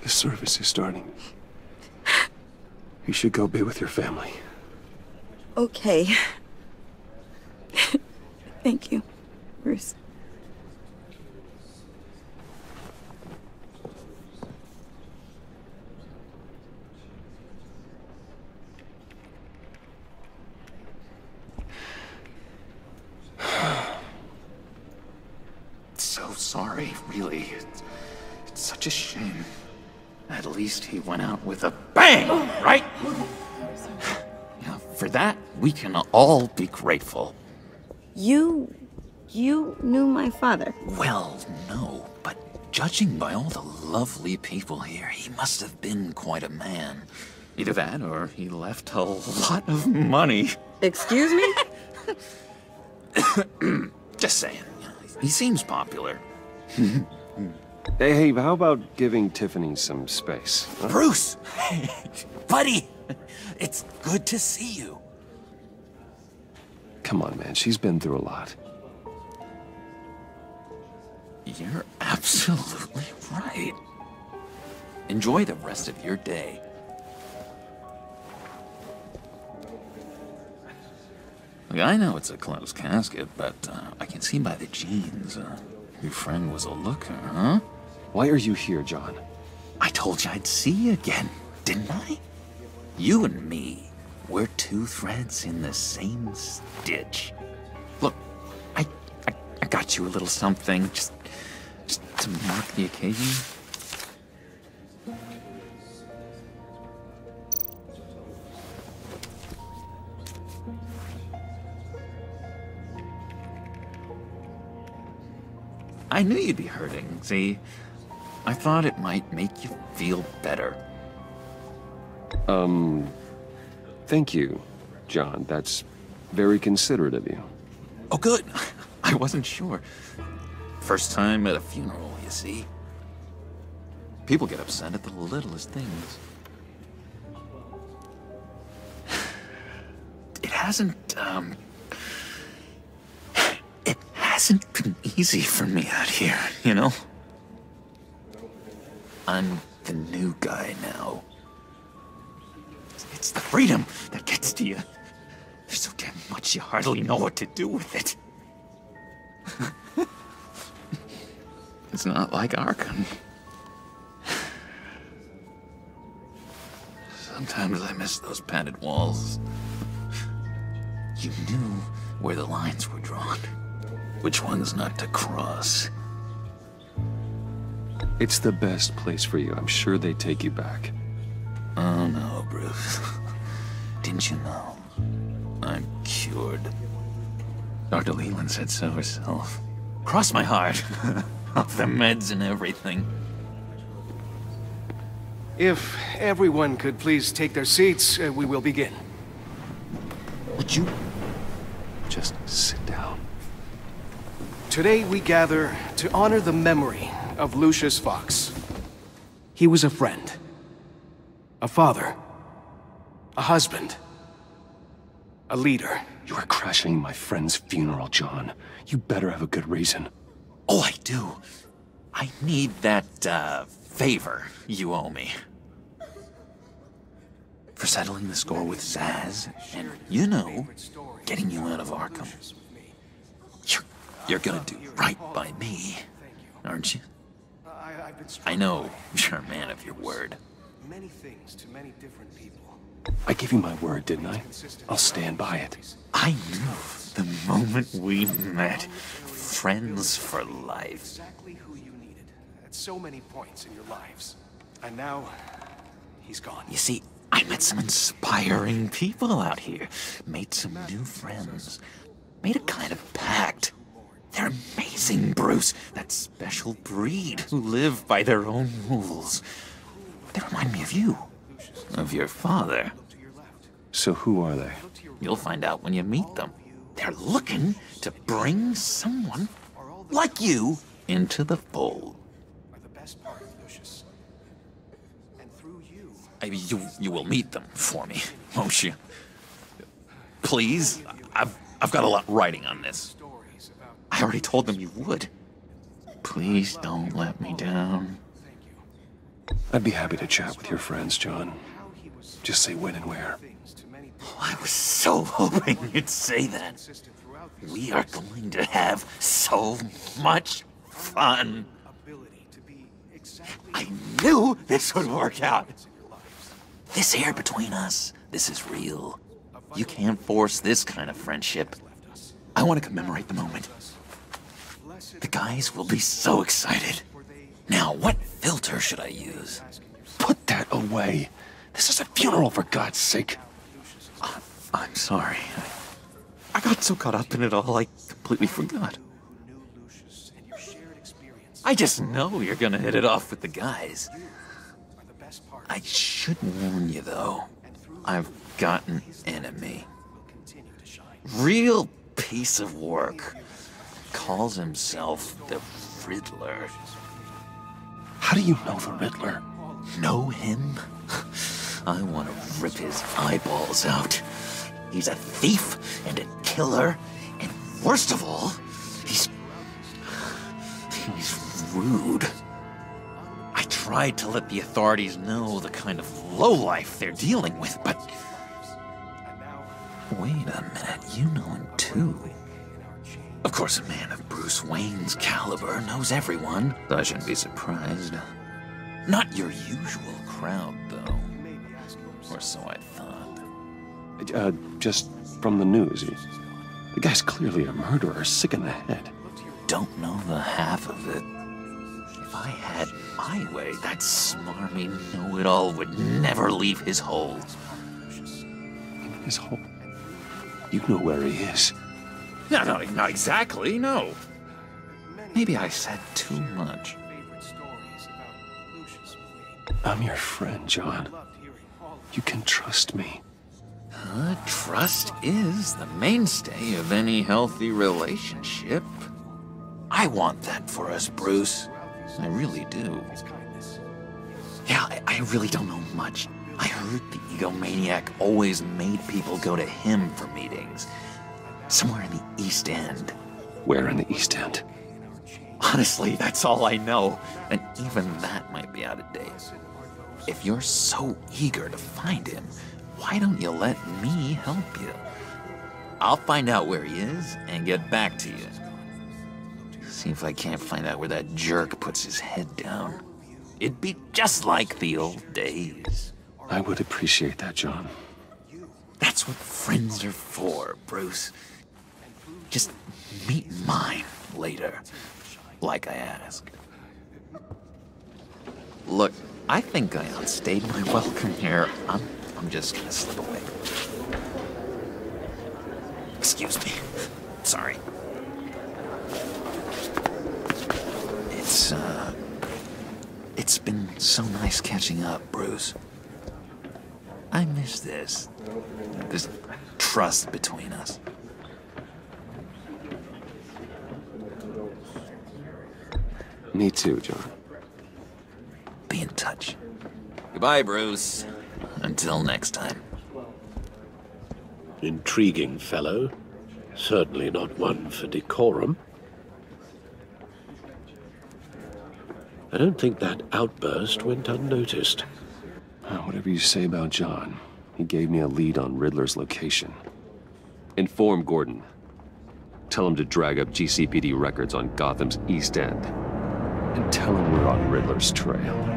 The service is starting. You should go be with your family. Okay. Thank you, Bruce. So sorry, really. It's such a shame. At least he went out with a bang, right? Yeah, for that, we can all be grateful. You knew my father? Well, no, but judging by all the lovely people here, he must have been quite a man. Either that, or he left a lot of money. Excuse me? Just saying. He seems popular. Hey, how about giving Tiffany some space? Huh? Bruce! Buddy! It's good to see you. Come on, man. She's been through a lot. You're absolutely right. Enjoy the rest of your day. Look, I know it's a closed casket, but I can see by the jeans, your friend was a looker, huh? Why are you here, John? I told you I'd see you again, didn't I? You and me, we're two threads in the same stitch. Look, I got you a little something, just to mark the occasion. I knew you'd be hurting, see? I thought it might make you feel better. Thank you, John. That's very considerate of you. Oh, good. I wasn't sure. First time at a funeral, you see? People get upset at the littlest things. It hasn't been easy for me out here, you know? I'm the new guy now. It's the freedom that gets to you. There's so damn much you hardly know what to do with it. It's not like Arkham. Sometimes I miss those padded walls. You knew where the lines were drawn. Which ones not to cross. It's the best place for you. I'm sure they take you back. Oh no, Bruce. Didn't you know? I'm cured. Dr. Leland said so herself. Cross my heart. Off the meds and everything. If everyone could please take their seats, we will begin. Would you just sit down? Today we gather to honor the memory of Lucius Fox. He was a friend, a father, a husband, a leader. You are crashing my friend's funeral, John. You better have a good reason. Oh, I do. I need that, favor you owe me. For settling the score with Zaz, and, you know, getting you out of Arkham. You're gonna do right by me, aren't you? I know you're a man of your word. Many things to many different people. I gave you my word, didn't I? I'll stand by it. I knew the moment we met. Friends for life. Exactly who you needed at so many points in your lives. And now, he's gone. You see, I met some inspiring people out here. Made some new friends. Made a kind of pact. They're amazing, Bruce. That special breed who live by their own rules. They remind me of you. Of your father. So who are they? You'll find out when you meet them. They're looking to bring someone like you into the fold. You will meet them for me, won't you? Please? I've got a lot writing on this. I already told them you would. Please don't let me down. I'd be happy to chat with your friends, John. Just say when and where. Oh, I was so hoping you'd say that. We are going to have so much fun. I knew this would work out. This air between us, this is real. You can't force this kind of friendship. I want to commemorate the moment. The guys will be so excited. Now, what filter should I use? Put that away. This is a funeral, for God's sake. I'm sorry. I got so caught up in it all, I completely forgot. I just know you're gonna hit it off with the guys. I should warn you, though. I've got an enemy. Real piece of work. Calls himself the Riddler. How do you know the Riddler? Know him? I want to rip his eyeballs out. He's a thief and a killer, and worst of all, he's rude. I tried to let the authorities know the kind of lowlife they're dealing with, but... Wait a minute, you know him too. Of course, a man of Bruce Wayne's caliber knows everyone, so I shouldn't be surprised. Not your usual crowd, though. Or so I thought. Just from the news. The guy's clearly a murderer, sick in the head. Don't know the half of it. If I had my way, that smarmy know-it-all would never leave his hole. His hole? You know where he is. No, not exactly, no. Maybe I said too much. I'm your friend, John. You can trust me. Trust is the mainstay of any healthy relationship. I want that for us, Bruce. I really do. Yeah, I really don't know much. I heard the egomaniac always made people go to him for meetings. Somewhere in the East End. Where in the East End? Honestly, that's all I know. And even that might be out of date. If you're so eager to find him, why don't you let me help you? I'll find out where he is and get back to you. See if I can't find out where that jerk puts his head down. It'd be just like the old days. I would appreciate that, John. That's what friends are for, Bruce. Just meet mine later, like I asked. Look, I think I outstayed my welcome here. I'm just gonna slip away. Excuse me. Sorry. It's been so nice catching up, Bruce. I miss this trust between us. Me too, John. Be in touch. Goodbye, Bruce. Until next time. Intriguing fellow. Certainly not one for decorum. I don't think that outburst went unnoticed. Whatever you say about John, he gave me a lead on Riddler's location. Inform Gordon. Tell him to drag up GCPD records on Gotham's East End. And tell him we're on Riddler's trail.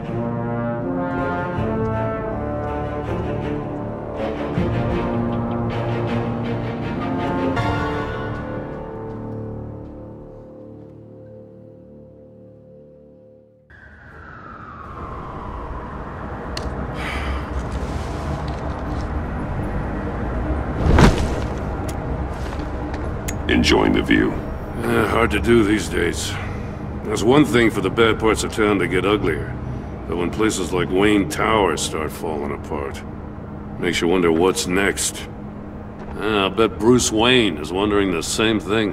Enjoying the view? Hard to do these days. There's one thing for the bad parts of town to get uglier, but when places like Wayne Tower start falling apart, makes you wonder what's next. I'll bet Bruce Wayne is wondering the same thing.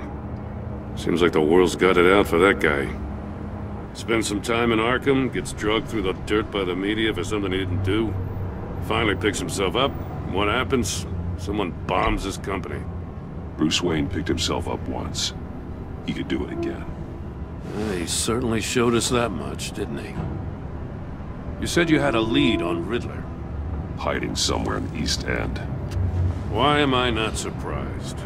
Seems like the world's got it out for that guy. Spends some time in Arkham, gets drugged through the dirt by the media for something he didn't do. Finally picks himself up, and what happens? Someone bombs his company. Bruce Wayne picked himself up once. He could do it again. He certainly showed us that much, didn't he? You said you had a lead on Riddler. Hiding somewhere in the East End. Why am I not surprised?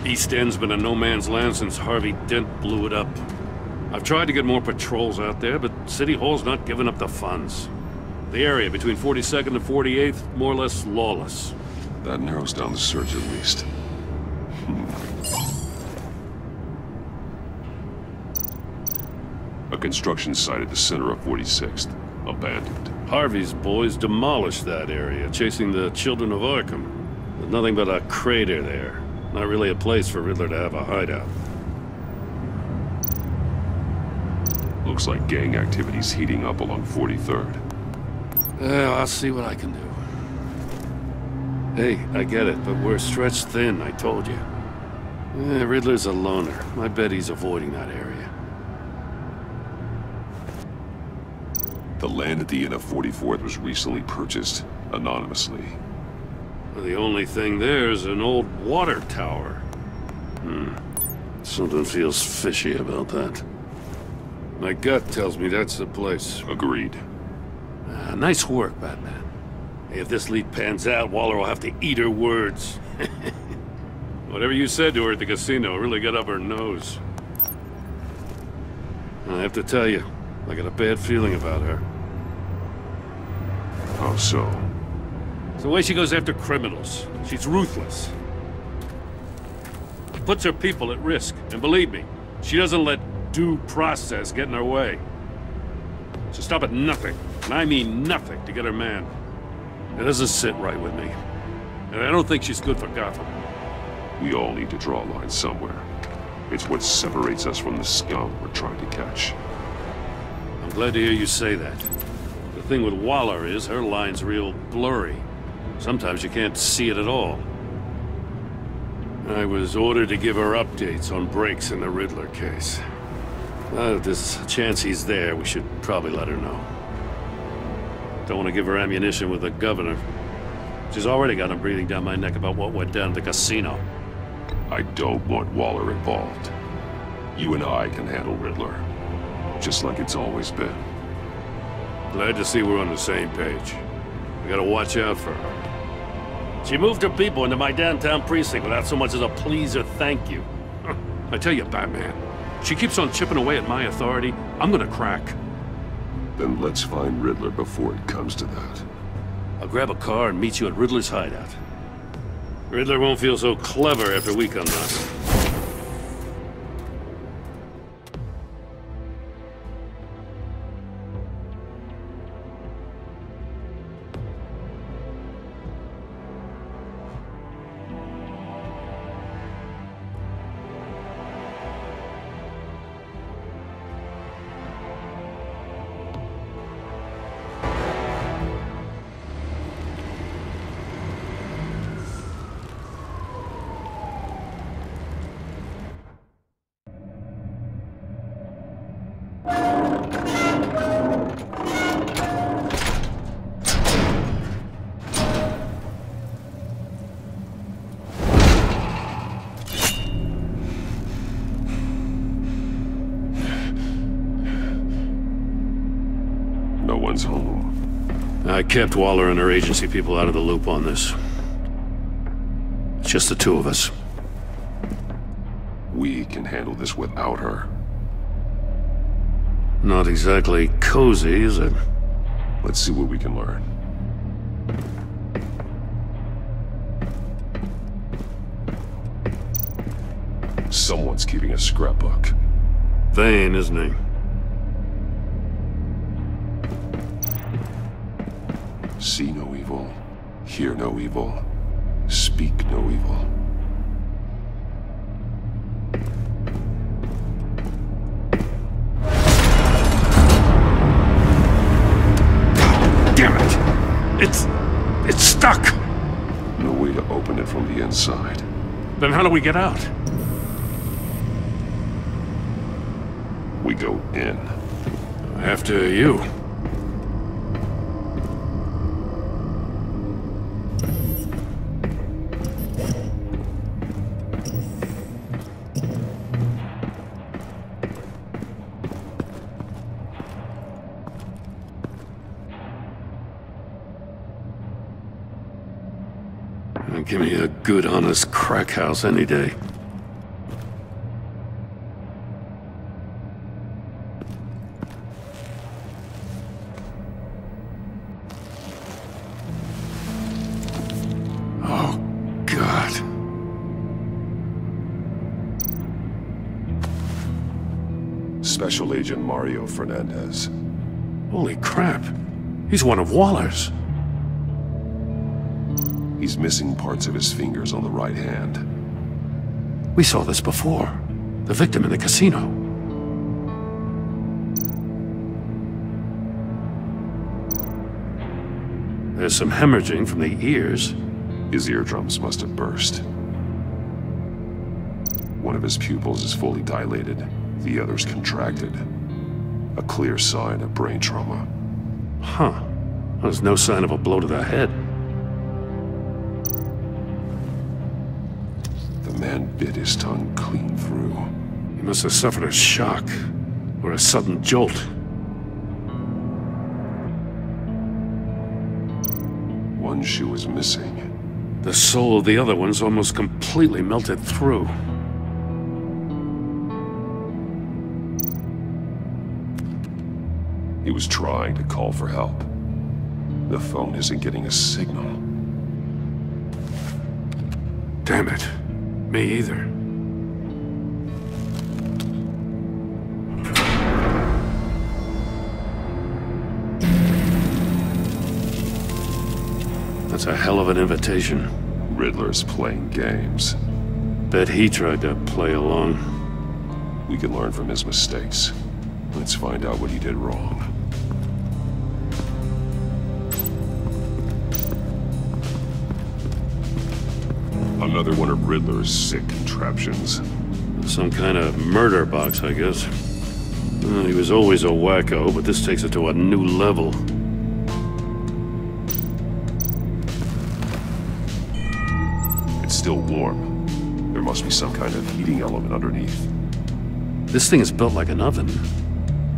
East End's been a no-man's land since Harvey Dent blew it up. I've tried to get more patrols out there, but City Hall's not giving up the funds. The area between 42nd and 48th, more or less lawless. That narrows down the search at least. A construction site at the center of 46th. Abandoned. Harvey's boys demolished that area, chasing the children of Arkham. There's nothing but a crater there. Not really a place for Riddler to have a hideout. Looks like gang activity's heating up along 43rd. Yeah, I'll see what I can do. Hey, I get it, but we're stretched thin, I told you. Riddler's a loner. I bet he's avoiding that area. The land at the end of 44th was recently purchased, anonymously. Well, the only thing there is an old water tower. Something feels fishy about that. My gut tells me that's the place. Agreed. Nice work, Batman. Hey, if this lead pans out, Waller will have to eat her words. Whatever you said to her at the casino really got up her nose. I have to tell you, I got a bad feeling about her. How so? It's the way she goes after criminals. She's ruthless. Puts her people at risk. And believe me, she doesn't let due process get in her way. She'll stop at nothing, and I mean nothing, to get her man. It doesn't sit right with me. And I don't think she's good for Gotham. We all need to draw a line somewhere. It's what separates us from the scum we're trying to catch. I'm glad to hear you say that. The thing with Waller is her line's real blurry. Sometimes you can't see it at all. I was ordered to give her updates on breaks in the Riddler case. If there's a chance he's there, we should probably let her know. Don't want to give her ammunition with the governor. She's already got him breathing down my neck about what went down at the casino. I don't want Waller involved. You and I can handle Riddler. Just like it's always been. Glad to see we're on the same page. We gotta watch out for her. She moved her people into my downtown precinct without so much as a please or thank you. I tell you, Batman, she keeps on chipping away at my authority. I'm gonna crack. Then let's find Riddler before it comes to that. I'll grab a car and meet you at Riddler's hideout. Riddler won't feel so clever after we come knocking. Home. I kept Waller and her agency people out of the loop on this. It's just the two of us. We can handle this without her. Not exactly cozy, is it? Let's see what we can learn. Someone's keeping a scrapbook. Vane, isn't he? See no evil, hear no evil, speak no evil. Damn it! It's stuck! No way to open it from the inside. Then how do we get out? We go in. After you. Give me a good, honest crack house any day. Oh, God. Special Agent Mario Fernandez. Holy crap. He's one of Waller's. He's missing parts of his fingers on the right hand. We saw this before. The victim in the casino. There's some hemorrhaging from the ears. His eardrums must have burst. One of his pupils is fully dilated, the other's contracted. A clear sign of brain trauma. Huh. There's no sign of a blow to the head. The man bit his tongue clean through. He must have suffered a shock, or a sudden jolt. One shoe is missing. The sole of the other one's almost completely melted through. He was trying to call for help. The phone isn't getting a signal. Damn it. Me either. That's a hell of an invitation. Riddler's playing games. Bet he tried to play along. We can learn from his mistakes. Let's find out what he did wrong. Another one of Riddler's sick contraptions. Some kind of murder box, I guess. Well, he was always a wacko, but this takes it to a new level. It's still warm. There must be some kind of heating element underneath. This thing is built like an oven.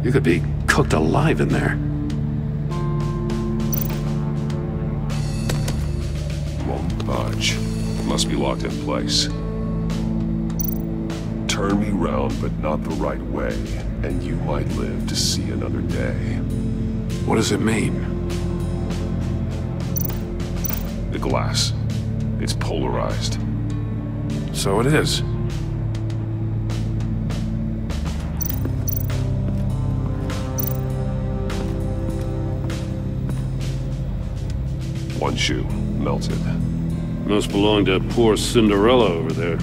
You could be cooked alive in there. Won't budge. Must be locked in place. Turn me round, but not the right way, and you might live to see another day. What does it mean? The glass. It's polarized. So it is. One shoe, melted. Must belong to poor Cinderella over there.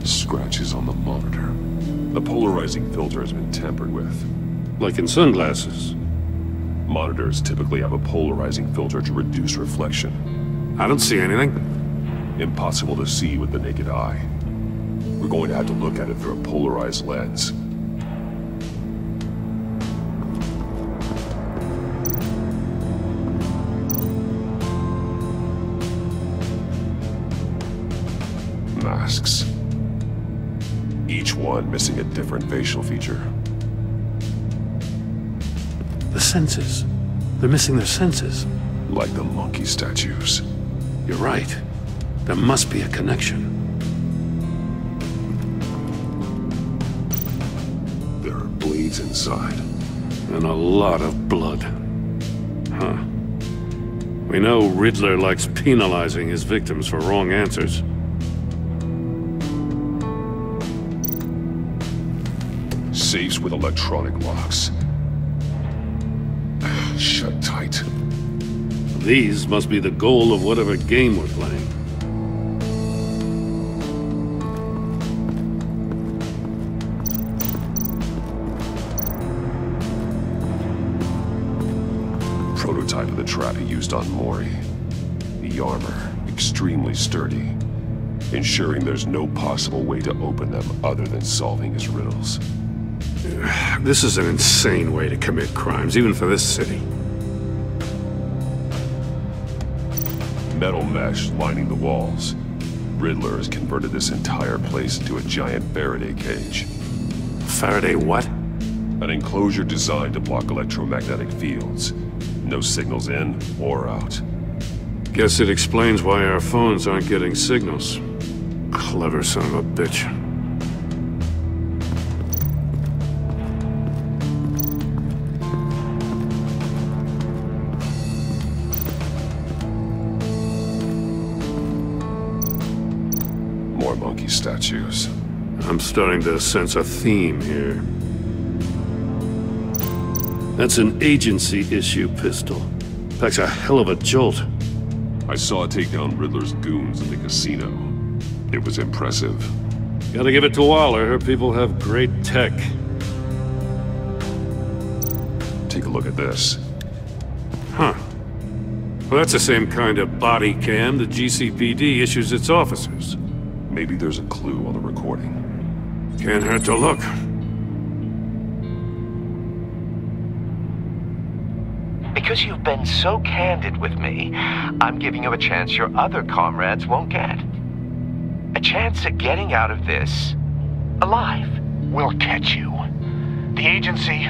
Scratches on the monitor. The polarizing filter has been tampered with. Like in sunglasses. Monitors typically have a polarizing filter to reduce reflection. I don't see anything. Impossible to see with the naked eye. We're going to have to look at it through a polarized lens. Masks. Each one missing a different facial feature. The senses. They're missing their senses. Like the monkey statues. You're right. There must be a connection. There are bleeds inside. And a lot of blood. Huh. We know Riddler likes penalizing his victims for wrong answers. Safes with electronic locks. Shut tight. These must be the goal of whatever game we're playing. Prototype of the trap he used on Mori. The armor, extremely sturdy, ensuring there's no possible way to open them other than solving his riddles. This is an insane way to commit crimes, even for this city. Metal mesh lining the walls. Riddler has converted this entire place into a giant Faraday cage. Faraday what? An enclosure designed to block electromagnetic fields. No signals in or out. Guess it explains why our phones aren't getting signals. Clever son of a bitch. More monkey statues. I'm starting to sense a theme here. That's an agency-issue pistol. Packs a hell of a jolt. I saw it take down Riddler's goons in the casino. It was impressive. Gotta give it to Waller. Her people have great tech. Take a look at this. Huh. Well, that's the same kind of body cam the GCPD issues its officers. Maybe there's a clue on the recording. Can't hurt to look. Because you've been so candid with me, I'm giving you a chance your other comrades won't get. A chance at getting out of this alive. We'll catch you. The agency,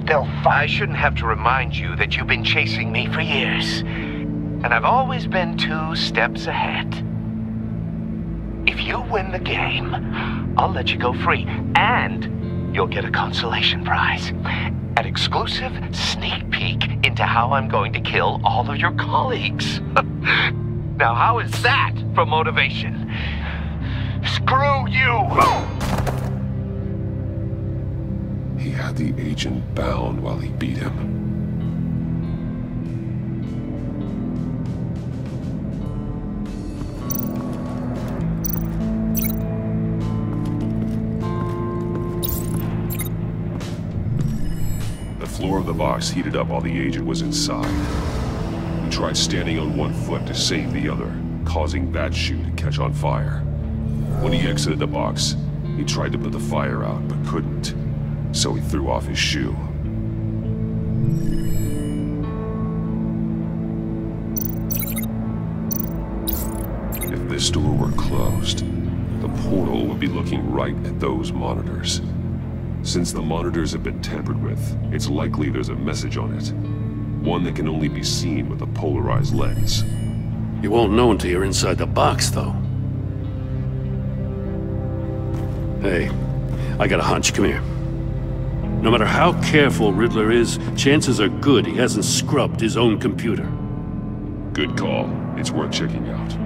they'll I shouldn't have to remind you that you've been chasing me for years. And I've always been 2 steps ahead. If you win the game, I'll let you go free. And you'll get a consolation prize. An exclusive sneak peek into how I'm going to kill all of your colleagues. Now, how is that for motivation? Screw you! He had the agent bound while he beat him. The floor of the box heated up while the agent was inside. He tried standing on one foot to save the other, causing that shoe to catch on fire. When he exited the box, he tried to put the fire out, but couldn't. So he threw off his shoe. If this door were closed, the portal would be looking right at those monitors. Since the monitors have been tampered with, it's likely there's a message on it. One that can only be seen with a polarized lens. You won't know until you're inside the box, though. Hey, I got a hunch. Come here. No matter how careful Riddler is, chances are good he hasn't scrubbed his own computer. Good call. It's worth checking out.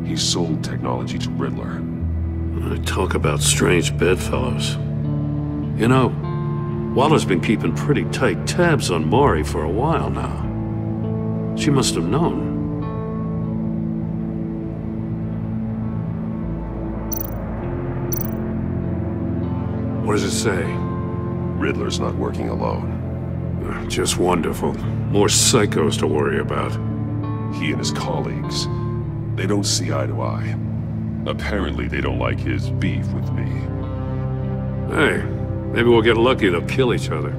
He sold technology to Riddler. Talk about strange bedfellows. You know, Waller's been keeping pretty tight tabs on Maury for a while now. She must have known. What does it say? Riddler's not working alone. Just wonderful. More psychos to worry about. He and his colleagues, they don't see eye to eye. Apparently they don't like his beef with me. Hey, maybe we'll get lucky they'll kill each other.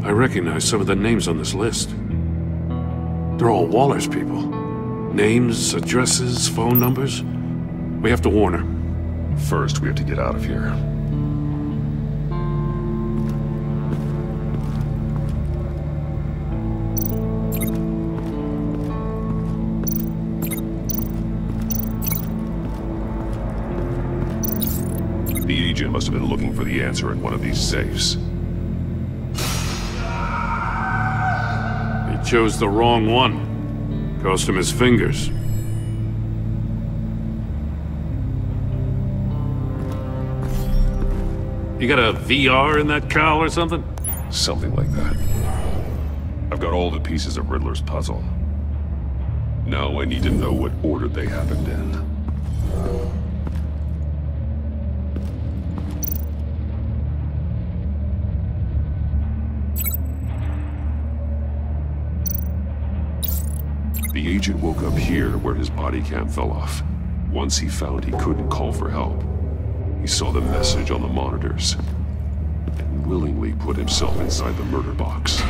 I recognize some of the names on this list. They're all Waller's people. Names, addresses, phone numbers. We have to warn her. First, we have to get out of here. The agent must have been looking for the answer in one of these safes. He chose the wrong one. Cost him his fingers. You got a VR in that cowl or something? Something like that. I've got all the pieces of Riddler's puzzle. Now I need to know what order they happened in. The agent woke up here where his body cam fell off. Once he found he couldn't call for help, he saw the message on the monitors and willingly put himself inside the murder box.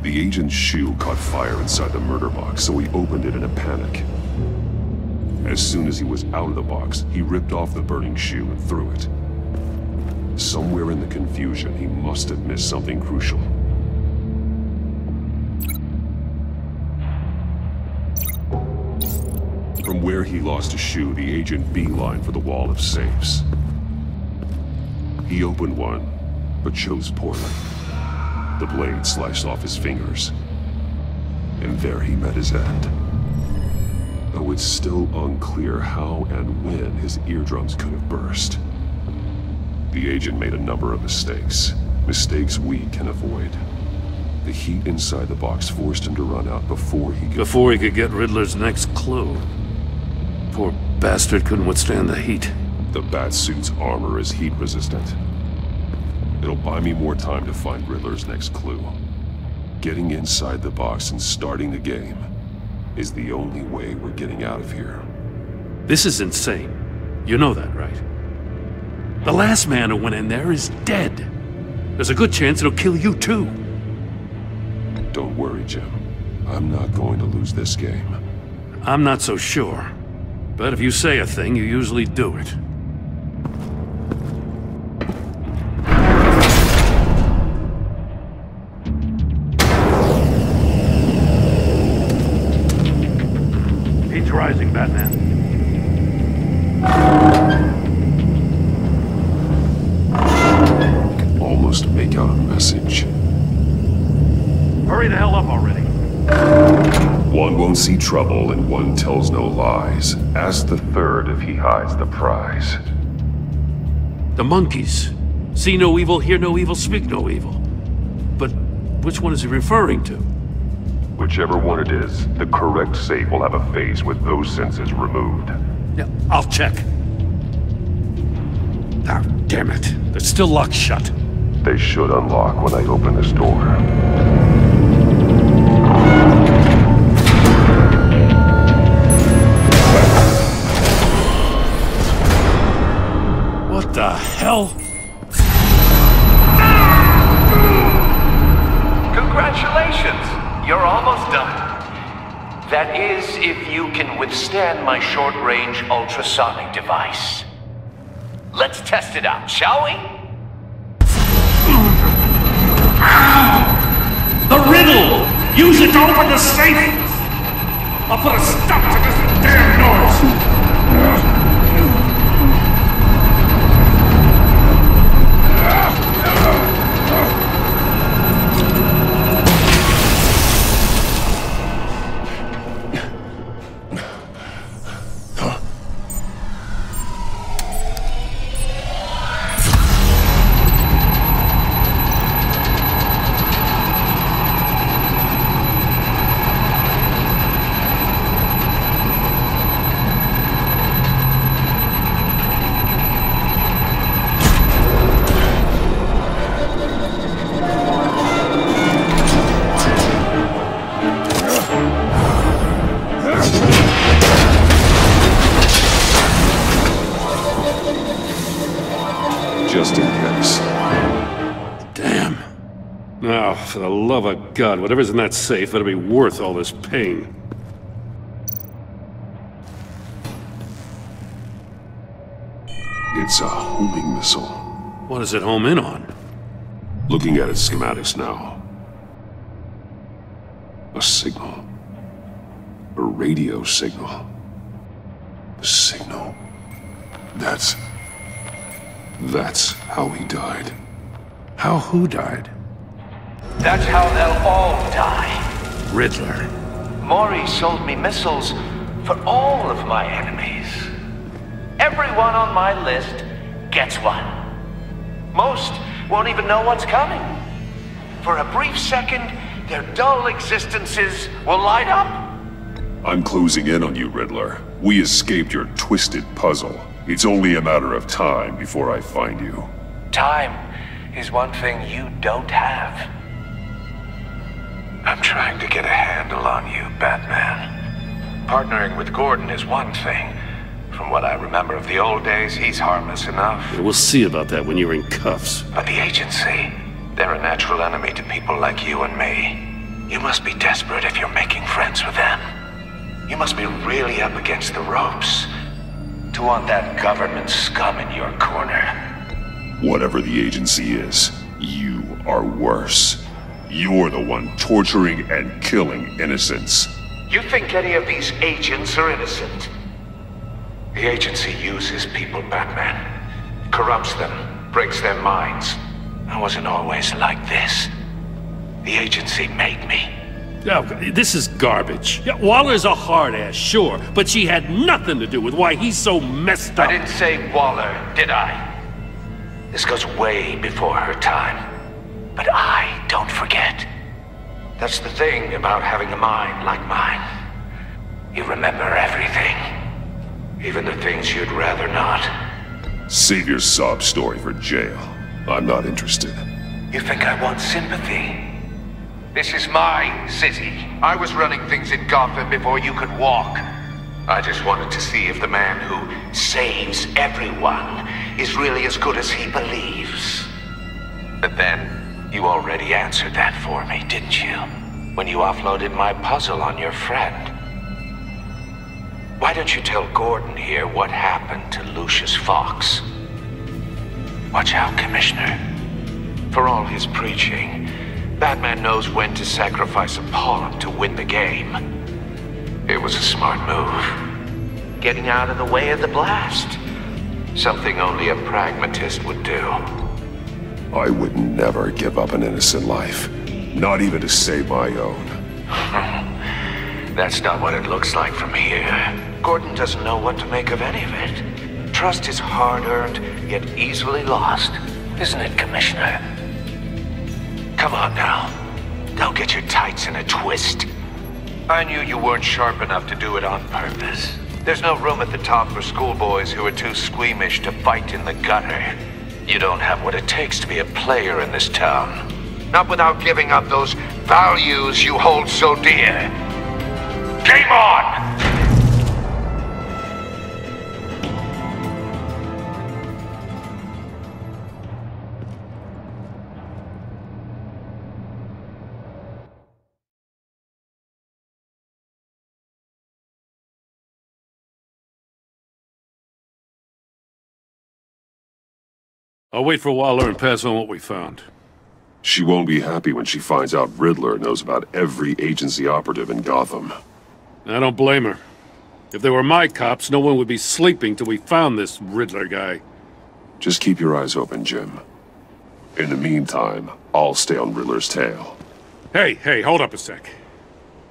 The agent's shoe caught fire inside the murder box, so he opened it in a panic. As soon as he was out of the box, he ripped off the burning shoe and threw it. Somewhere in the confusion, he must have missed something crucial. From where he lost a shoe, the agent beelined for the wall of safes. He opened one, but chose poorly. The blade sliced off his fingers. And there he met his end. Though it's still unclear how and when his eardrums could have burst. The agent made a number of mistakes. Mistakes we can avoid. The heat inside the box forced him to run out before he could get Riddler's next clue. Poor bastard couldn't withstand the heat. The Batsuit's armor is heat resistant. It'll buy me more time to find Riddler's next clue. Getting inside the box and starting the game is the only way we're getting out of here. This is insane. You know that, right? The last man who went in there is dead. There's a good chance it'll kill you too. Don't worry, Jim. I'm not going to lose this game. I'm not so sure. But if you say a thing, you usually do it. Heat's rising, Batman. Almost make out a message. Hurry the hell up already. One won't see trouble and one tells no lies. Ask the third if he hides the prize. The monkeys. See no evil, hear no evil, speak no evil. But which one is he referring to? Whichever one it is, the correct safe will have a phase with those senses removed. Yeah, I'll check. Ah, damn it. They're still locked shut. They should unlock when I open this door. What the hell? Congratulations! You're almost done. That is, if you can withstand my short-range ultrasonic device. Let's test it out, shall we? The riddle! Use it to open the safe! I'll put a stop to this damn noise! Just in case. Damn. Now, for the love of God, whatever's in that safe better be worth all this pain. It's a homing missile. What does it home in on? Looking at its schematics now. A signal. A radio signal. A signal. That's how he died. How who died? That's how they'll all die. Riddler. Maury sold me missiles for all of my enemies. Everyone on my list gets one. Most won't even know what's coming. For a brief second, their dull existences will light up. I'm closing in on you, Riddler. We escaped your twisted puzzle. It's only a matter of time before I find you. Time is one thing you don't have. I'm trying to get a handle on you, Batman. Partnering with Gordon is one thing. From what I remember of the old days, he's harmless enough. Yeah, we'll see about that when you're in cuffs. But the agency, they're a natural enemy to people like you and me. You must be desperate if you're making friends with them. You must be really up against the ropes to want that government scum in your corner. Whatever the agency is, you are worse. You're the one torturing and killing innocents. You think any of these agents are innocent? The agency uses people, Batman. Corrupts them, breaks their minds. I wasn't always like this. The agency made me. Oh, this is garbage. Yeah, Waller's a hard-ass, sure, but she had nothing to do with why he's so messed up. I didn't say Waller, did I? This goes way before her time. But I don't forget. That's the thing about having a mind like mine. You remember everything. Even the things you'd rather not. Save your sob story for jail. I'm not interested. You think I want sympathy? This is my city. I was running things in Gotham before you could walk. I just wanted to see if the man who saves everyone is really as good as he believes. But then, you already answered that for me, didn't you? When you offloaded my puzzle on your friend. Why don't you tell Gordon here what happened to Lucius Fox? Watch out, Commissioner. For all his preaching, Batman knows when to sacrifice a pawn to win the game. It was a smart move. Getting out of the way of the blast. Something only a pragmatist would do. I would never give up an innocent life. Not even to save my own. That's not what it looks like from here. Gordon doesn't know what to make of any of it. Trust is hard-earned, yet easily lost. Isn't it, Commissioner? Come on now. Don't get your tights in a twist. I knew you weren't sharp enough to do it on purpose. There's no room at the top for schoolboys who are too squeamish to fight in the gutter. You don't have what it takes to be a player in this town. Not without giving up those values you hold so dear. Game on! I'll wait for a while and pass on what we found. She won't be happy when she finds out Riddler knows about every agency operative in Gotham. I don't blame her. If they were my cops, no one would be sleeping till we found this Riddler guy. Just keep your eyes open, Jim. In the meantime, I'll stay on Riddler's tail. Hey, hold up a sec.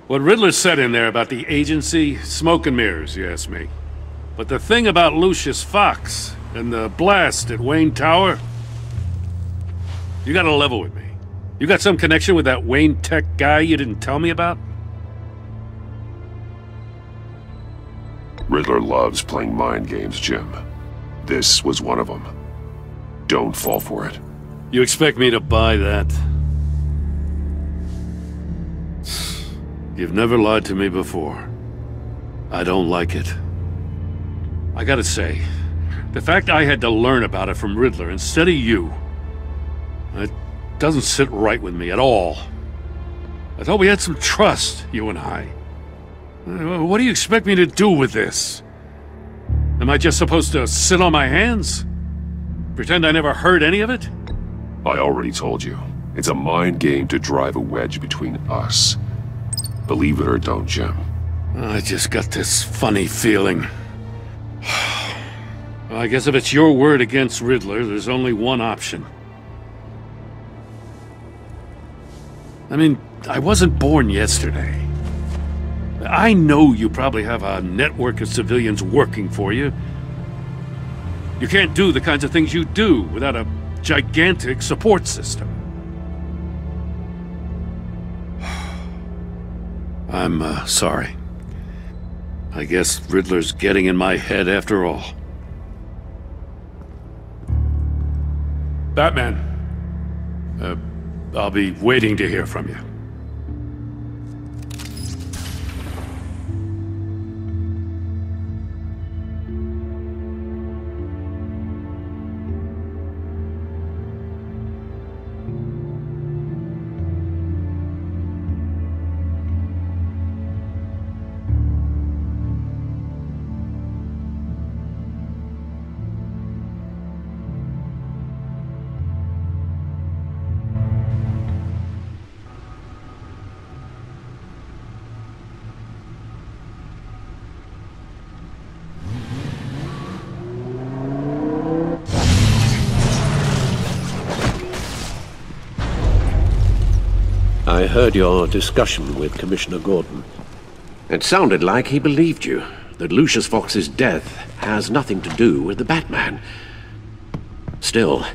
What Riddler said in there about the agency, smoke and mirrors, you ask me. But the thing about Lucius Fox and the blast at Wayne Tower, you gotta level with me. You got some connection with that Wayne Tech guy you didn't tell me about? Riddler loves playing mind games, Jim. This was one of them. Don't fall for it. You expect me to buy that? You've never lied to me before. I don't like it. I gotta say, the fact I had to learn about it from Riddler instead of you, it doesn't sit right with me at all. I thought we had some trust, you and I. What do you expect me to do with this? Am I just supposed to sit on my hands? Pretend I never heard any of it? I already told you. It's a mind game to drive a wedge between us. Believe it or don't, Jim. I just got this funny feeling. Well, I guess if it's your word against Riddler, there's only one option. I mean, I wasn't born yesterday. I know you probably have a network of civilians working for you. You can't do the kinds of things you do without a gigantic support system. I'm, sorry. I guess Riddler's getting in my head after all. Batman. I'll be waiting to hear from you. I heard your discussion with Commissioner Gordon. It sounded like he believed you, that Lucius Fox's death has nothing to do with the Batman. Still,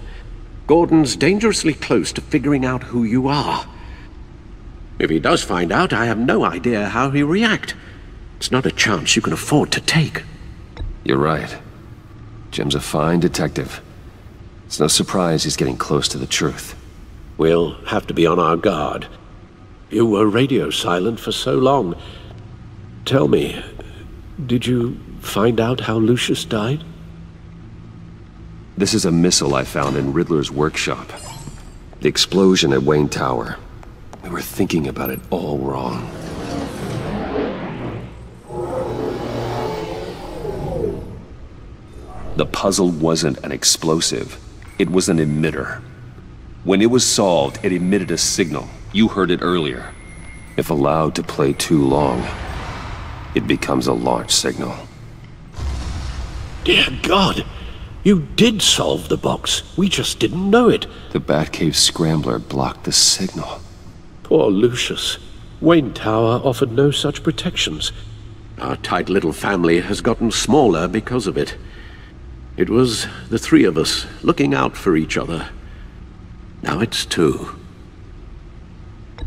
Gordon's dangerously close to figuring out who you are. If he does find out, I have no idea how he'll react. It's not a chance you can afford to take. You're right. Jim's a fine detective. It's no surprise he's getting close to the truth. We'll have to be on our guard. You were radio silent for so long. Tell me, did you find out how Lucius died? This is a missile I found in Riddler's workshop. The explosion at Wayne Tower. We were thinking about it all wrong. The puzzle wasn't an explosive. It was an emitter. When it was solved, it emitted a signal. You heard it earlier. If allowed to play too long, it becomes a launch signal. Dear God! You did solve the box. We just didn't know it. The Batcave scrambler blocked the signal. Poor Lucius. Wayne Tower offered no such protections. Our tight little family has gotten smaller because of it. It was the three of us looking out for each other. Now it's two.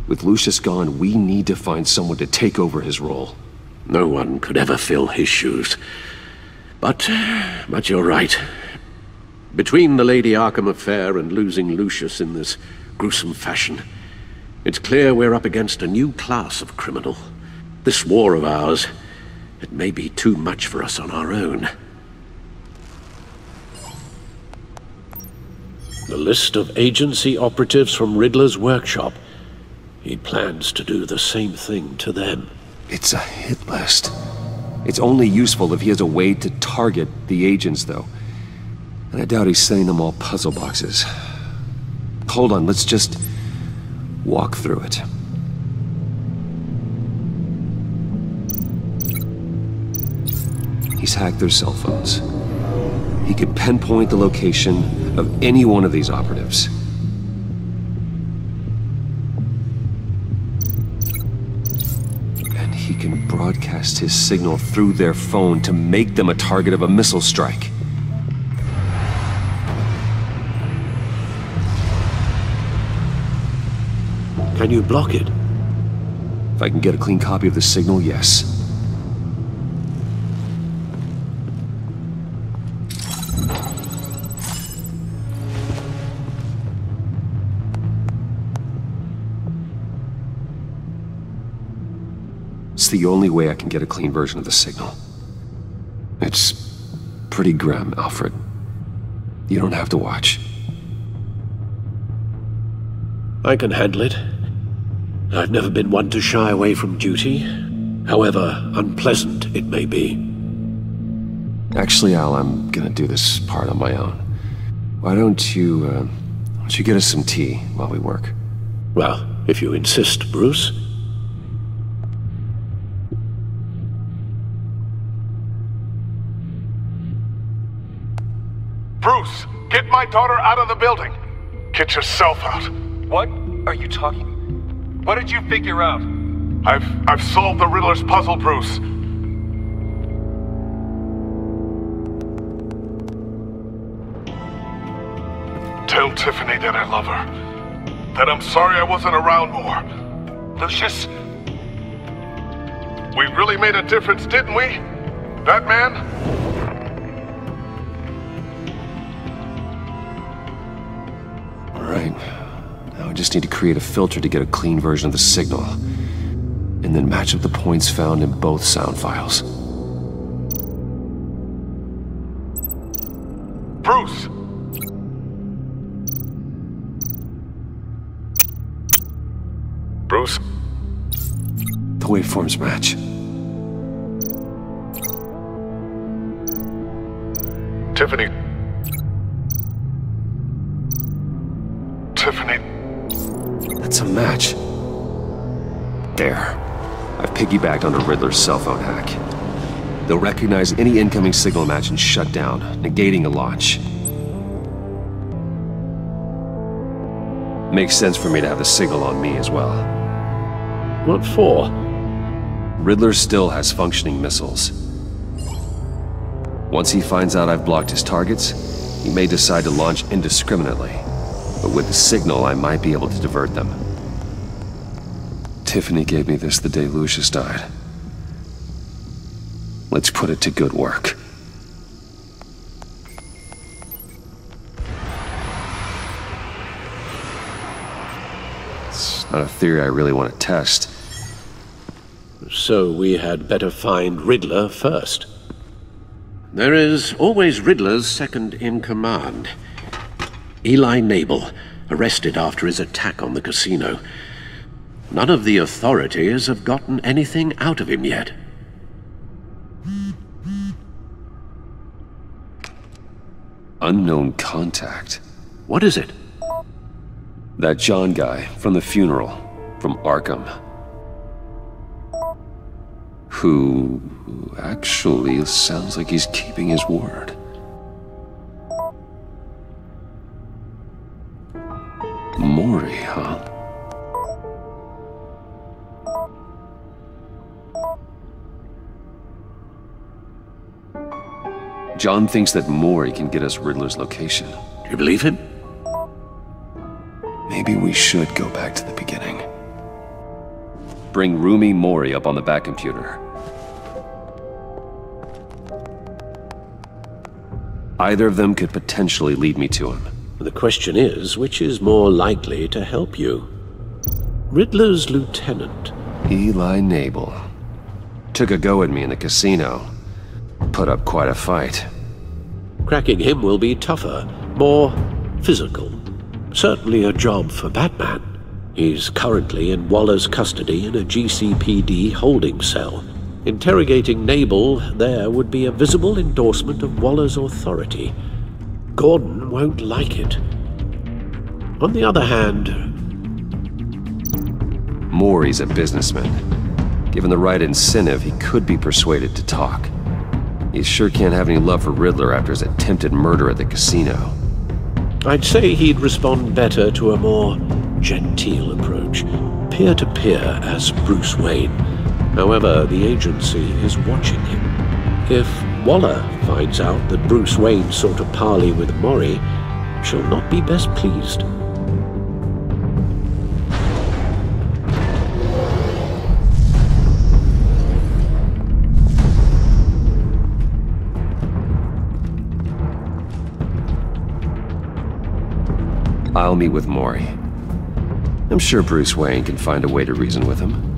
With Lucius gone, we need to find someone to take over his role. No one could ever fill his shoes. But you're right. Between the Lady Arkham affair and losing Lucius in this gruesome fashion, it's clear we're up against a new class of criminal. This war of ours, it may be too much for us on our own. The list of agency operatives from Riddler's workshop. He plans to do the same thing to them. It's a hit list. It's only useful if he has a way to target the agents, though. And I doubt he's sending them all puzzle boxes. Hold on, let's just walk through it. He's hacked their cell phones. He could pinpoint the location of any one of these operatives. And he can broadcast his signal through their phone to make them a target of a missile strike. Can you block it? If I can get a clean copy of the signal, yes. It's the only way I can get a clean version of the signal. It's pretty grim, Alfred. You don't have to watch. I can handle it. I've never been one to shy away from duty, however unpleasant it may be. Actually, Al, I'm gonna do this part on my own. Why don't you get us some tea while we work? Well, if you insist, Bruce. Bruce, get my daughter out of the building. Get yourself out. What are you talking? What did you figure out? I've solved the Riddler's puzzle, Bruce. Tell Tiffany that I love her. That I'm sorry I wasn't around more. Lucius? We really made a difference, didn't we? That man? Right. Now I just need to create a filter to get a clean version of the signal. And then match up the points found in both sound files. Bruce! Bruce? The waveforms match. Tiffany. Tiffany. That's a match. There. I've piggybacked onto Riddler's cell phone hack. They'll recognize any incoming signal match and shut down, negating a launch. Makes sense for me to have the signal on me as well. What for? Riddler still has functioning missiles. Once he finds out I've blocked his targets, he may decide to launch indiscriminately. But with the signal, I might be able to divert them. Tiffany gave me this the day Lucius died. Let's put it to good work. It's not a theory I really want to test. So we had better find Riddler first. There is always Riddler's second in command. Eli Nabel, arrested after his attack on the casino. None of the authorities have gotten anything out of him yet. Unknown contact. What is it? That John guy from the funeral, from Arkham. Who actually sounds like he's keeping his word. Mori, huh? John thinks that Mori can get us Riddler's location. Do you believe him? Maybe we should go back to the beginning. Bring Rumi Mori up on the back computer. Either of them could potentially lead me to him. The question is, which is more likely to help you? Riddler's lieutenant. Eli Nabel. Took a go at me in the casino. Put up quite a fight. Cracking him will be tougher, more physical. Certainly a job for Batman. He's currently in Waller's custody in a GCPD holding cell. Interrogating Nabel there would be a visible endorsement of Waller's authority. Gordon won't like it. On the other hand... Mori's a businessman. Given the right incentive, he could be persuaded to talk. He sure can't have any love for Riddler after his attempted murder at the casino. I'd say he'd respond better to a more genteel approach, peer-to-peer as Bruce Wayne. However, the agency is watching him. If Waller finds out that Bruce Wayne sought a parley with Mori, she'll not be best pleased. I'll meet with Mori. I'm sure Bruce Wayne can find a way to reason with him.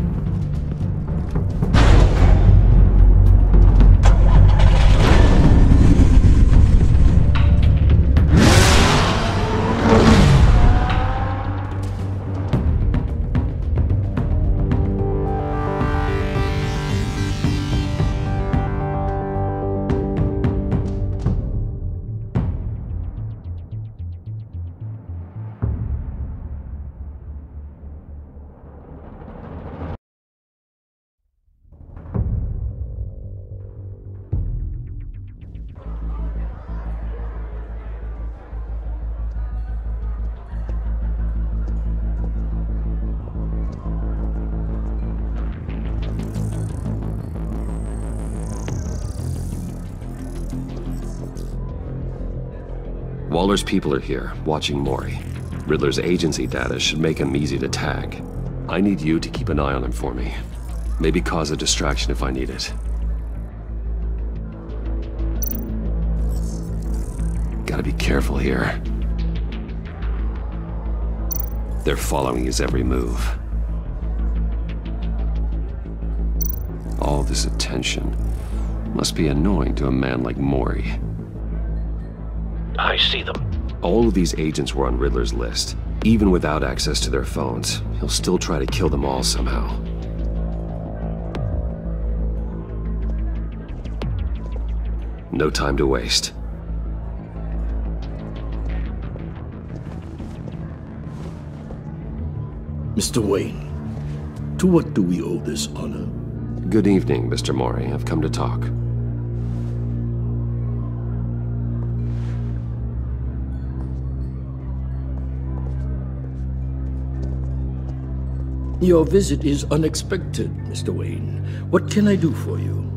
Waller's people are here, watching Mori. Riddler's agency data should make him easy to tag. I need you to keep an eye on him for me. Maybe cause a distraction if I need it. Gotta be careful here. They're following his every move. All this attention must be annoying to a man like Mori. I see them. All of these agents were on Riddler's list. Even without access to their phones, he'll still try to kill them all somehow. No time to waste. Mr. Wayne, to what do we owe this honor? Good evening, Mr. Mori. I've come to talk. Your visit is unexpected, Mr. Wayne. What can I do for you?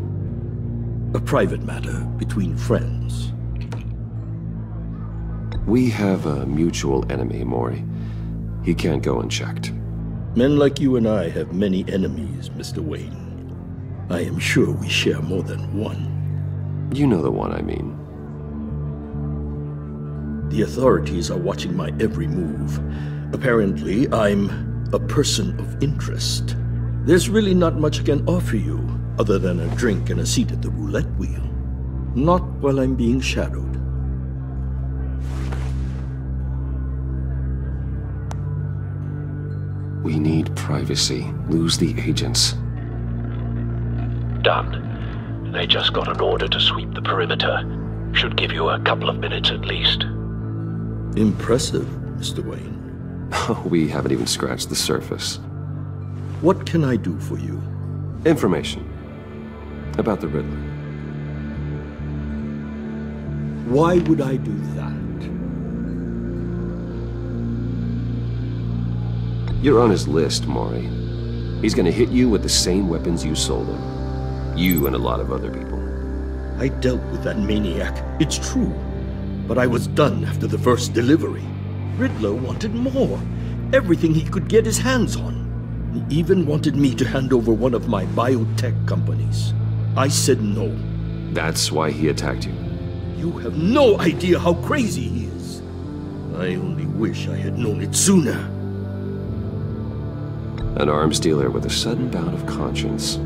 A private matter between friends. We have a mutual enemy, Mori. He can't go unchecked. Men like you and I have many enemies, Mr. Wayne. I am sure we share more than one. You know the one I mean. The authorities are watching my every move. Apparently, I'm a person of interest. There's really not much I can offer you, other than a drink and a seat at the roulette wheel. Not while I'm being shadowed. We need privacy. Lose the agents. Done. They just got an order to sweep the perimeter. Should give you a couple of minutes at least. Impressive, Mr. Wayne. We haven't even scratched the surface. What can I do for you? Information. About the Riddler. Why would I do that? You're on his list, Mori. He's gonna hit you with the same weapons you sold him. You and a lot of other people. I dealt with that maniac, it's true. But I was done after the first delivery. Riddler wanted more. Everything he could get his hands on. He even wanted me to hand over one of my biotech companies. I said no. That's why he attacked you? You have no idea how crazy he is. I only wish I had known it sooner. An arms dealer with a sudden bout of conscience.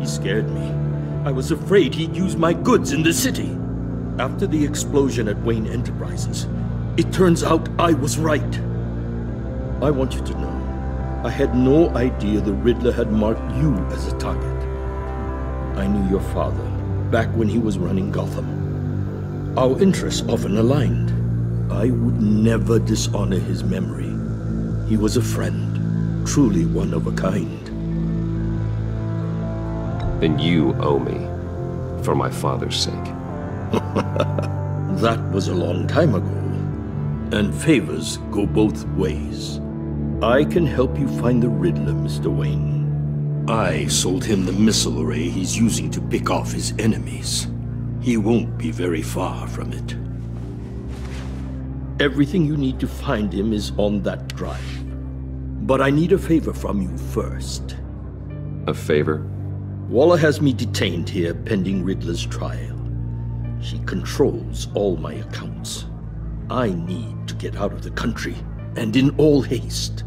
He scared me. I was afraid he'd use my goods in the city. After the explosion at Wayne Enterprises, it turns out I was right. I want you to know, I had no idea the Riddler had marked you as a target. I knew your father, back when he was running Gotham. Our interests often aligned. I would never dishonor his memory. He was a friend, truly one of a kind. Then you owe me, for my father's sake. That was a long time ago. And favors go both ways. I can help you find the Riddler, Mr. Wayne. I sold him the missile array he's using to pick off his enemies. He won't be very far from it. Everything you need to find him is on that drive. But I need a favor from you first. A favor? Waller has me detained here pending Riddler's trial. She controls all my accounts. I need to get out of the country, and in all haste.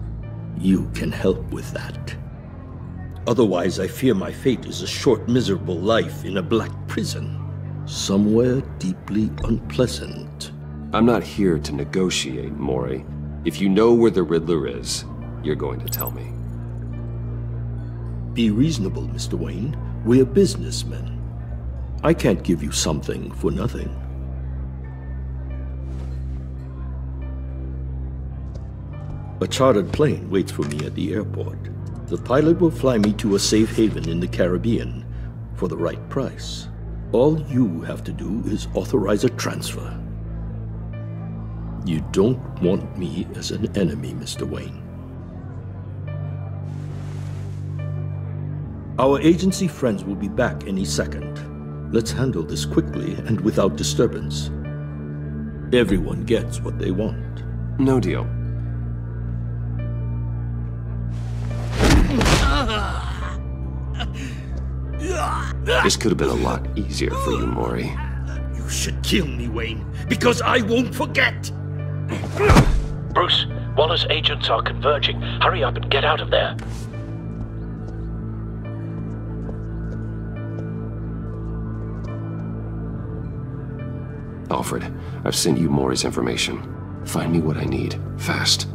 You can help with that. Otherwise, I fear my fate is a short, miserable life in a black prison. Somewhere deeply unpleasant. I'm not here to negotiate, Mori. If you know where the Riddler is, you're going to tell me. Be reasonable, Mr. Wayne. We're businessmen. I can't give you something for nothing. A chartered plane waits for me at the airport. The pilot will fly me to a safe haven in the Caribbean for the right price. All you have to do is authorize a transfer. You don't want me as an enemy, Mr. Wayne. Our agency friends will be back any second. Let's handle this quickly and without disturbance. Everyone gets what they want. No deal. This could have been a lot easier for you, Mori. You should kill me, Wayne, because I won't forget! Bruce, Waller's agents are converging. Hurry up and get out of there. Alfred, I've sent you Mori's information. Find me what I need, fast.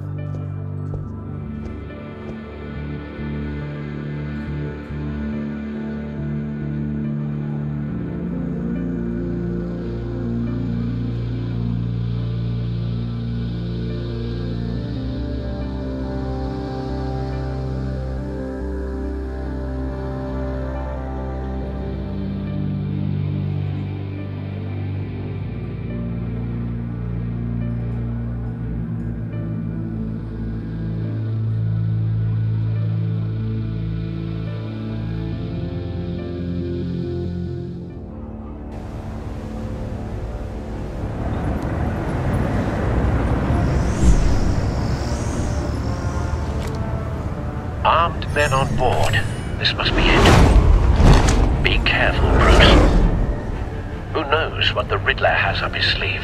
Armed men on board. This must be it. Be careful, Bruce. Who knows what the Riddler has up his sleeve?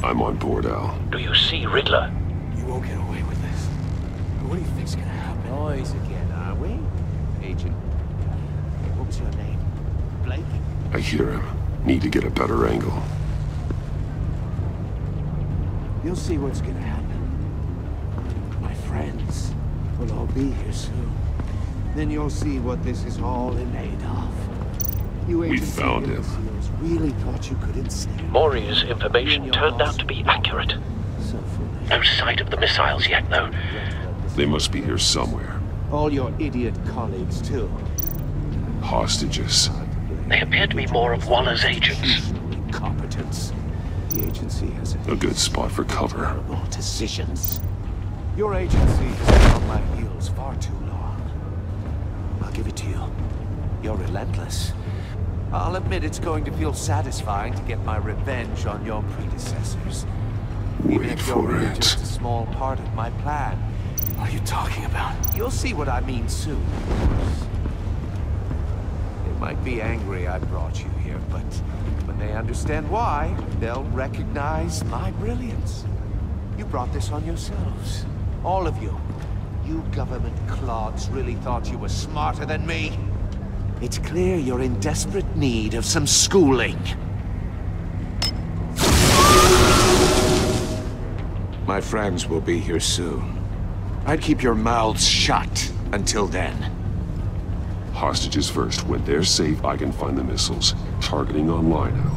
I'm on board, Al. Do you see Riddler? You won't get away with this. What do you think's gonna happen? Noise again, are we? Agent. What was your name? Blake? I hear him. Need to get a better angle. You'll see what's gonna happen. My friends will all be here soon. Then you'll see what this is all in aid of. You We found him. Really thought you could ensnare. Mori's information turned out to be accurate. No sight of the missiles yet, though. They must be here somewhere. All your idiot colleagues, too. Hostages. They appear to be more of Waller's agents. Incompetence. The agency has A good spot for cover. terrible decisions. Your agency has been on my heels far too long. I'll give it to you. You're relentless. I'll admit it's going to feel satisfying to get my revenge on your predecessors. Even if you're really just a small part of my plan. What are you talking about? You'll see what I mean soon, of course. They might be angry I brought you here, but when they understand why, they'll recognize my brilliance. You brought this on yourselves. All of you. You government clods really thought you were smarter than me. It's clear you're in desperate need of some schooling. My friends will be here soon. I'd keep your mouths shut until then. Hostages first. When they're safe, I can find the missiles. Targeting on Lino.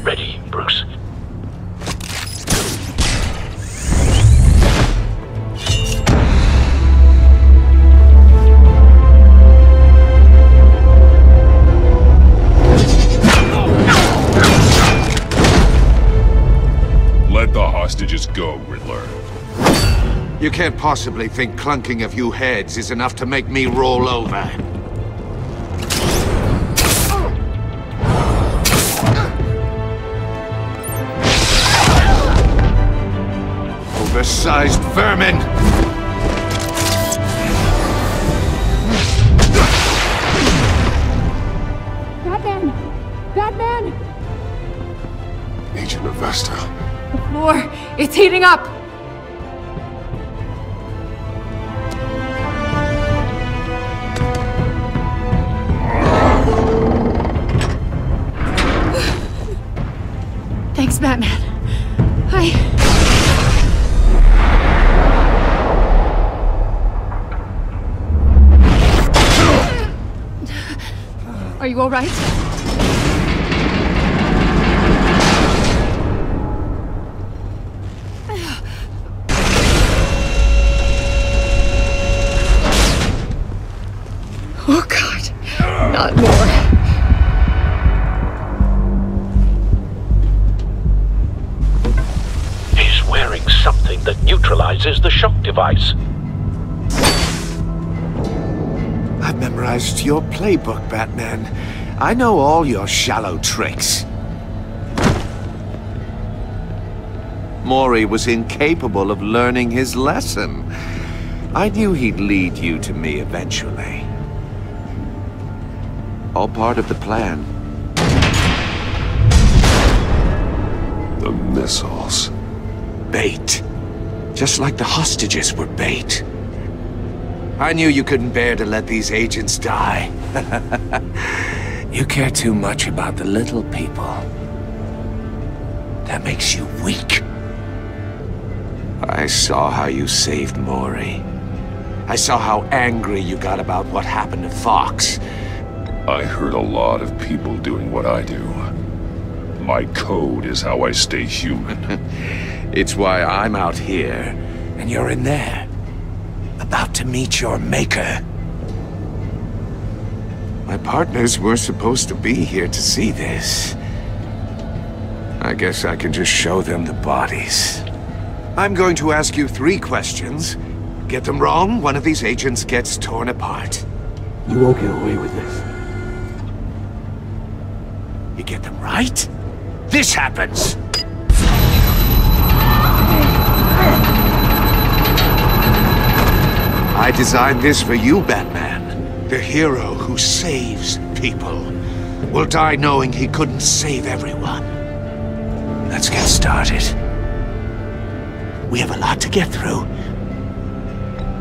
Ready, Bruce. Let the hostages go, Riddler. You can't possibly think clunking a few heads is enough to make me roll over. Oversized vermin! Batman! Batman! Agent Avesta. The floor, it's heating up! Thanks, Batman. Are you all right? Oh, God. Not more. He's wearing something that neutralizes the shock device. I've memorized your playbook, Batman. I know all your shallow tricks. Mori was incapable of learning his lesson. I knew he'd lead you to me eventually. All part of the plan. The missiles. Bait. Just like the hostages were bait. I knew you couldn't bear to let these agents die. You care too much about the little people. That makes you weak. I saw how you saved Mori. I saw how angry you got about what happened to Fox. I hurt a lot of people doing what I do. My code is how I stay human. It's why I'm out here, and you're in there. About to meet your maker. My partners were supposed to be here to see this. I guess I can just show them the bodies. I'm going to ask you 3 questions. Get them wrong, one of these agents gets torn apart. You won't get away with this. You get them right, this happens! I designed this for you, Batman. The hero who saves people will die knowing he couldn't save everyone. Let's get started. We have a lot to get through.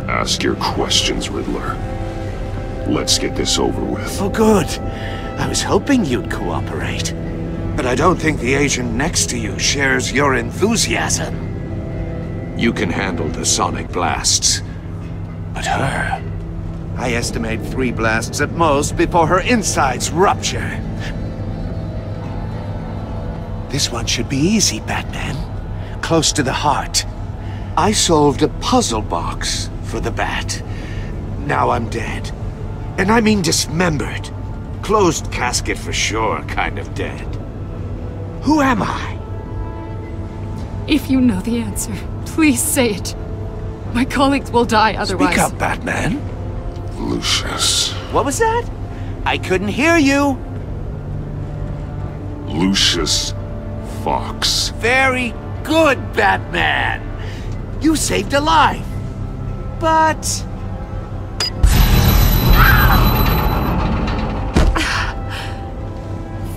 Ask your questions, Riddler. Let's get this over with. Oh, good. I was hoping you'd cooperate. But I don't think the agent next to you shares your enthusiasm. You can handle the sonic blasts. But her... I estimate 3 blasts at most before her insides rupture. This one should be easy, Batman. Close to the heart. I solved a puzzle box for the bat. Now I'm dead. And I mean dismembered. Closed casket for sure, kind of dead. Who am I? If you know the answer, please say it. My colleagues will die otherwise. Speak up, Batman. Lucius. What was that? I couldn't hear you. Lucius Fox. Very good, Batman. You saved a life. But...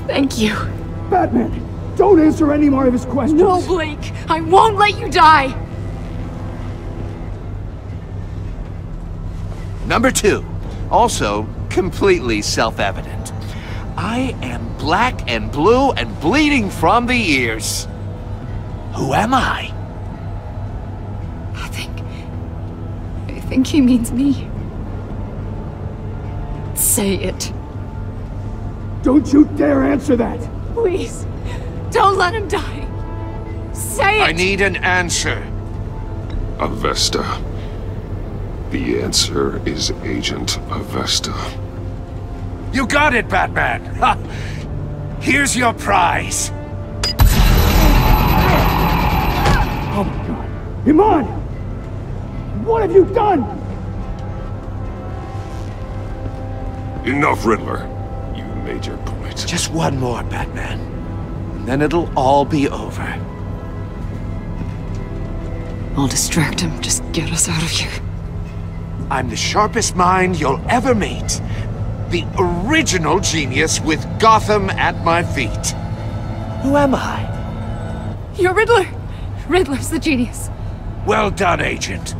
Thank you. Batman, don't answer any more of his questions. No, Blake. I won't let you die. Number 2. Also completely self-evident. I am black and blue and bleeding from the ears. Who am I? I think he means me. Say it. Don't you dare answer that! Please, don't let him die. Say it! I need an answer. Avesta. The answer is Agent Avesta. You got it, Batman! Ha! Here's your prize. Oh my god. Iman! What have you done? Enough, Riddler. You made your point. Just one more, Batman. And then it'll all be over. I'll distract him. Just get us out of here. I'm the sharpest mind you'll ever meet. The original genius with Gotham at my feet. Who am I? You're Riddler. Riddler's the genius. Well done, Agent.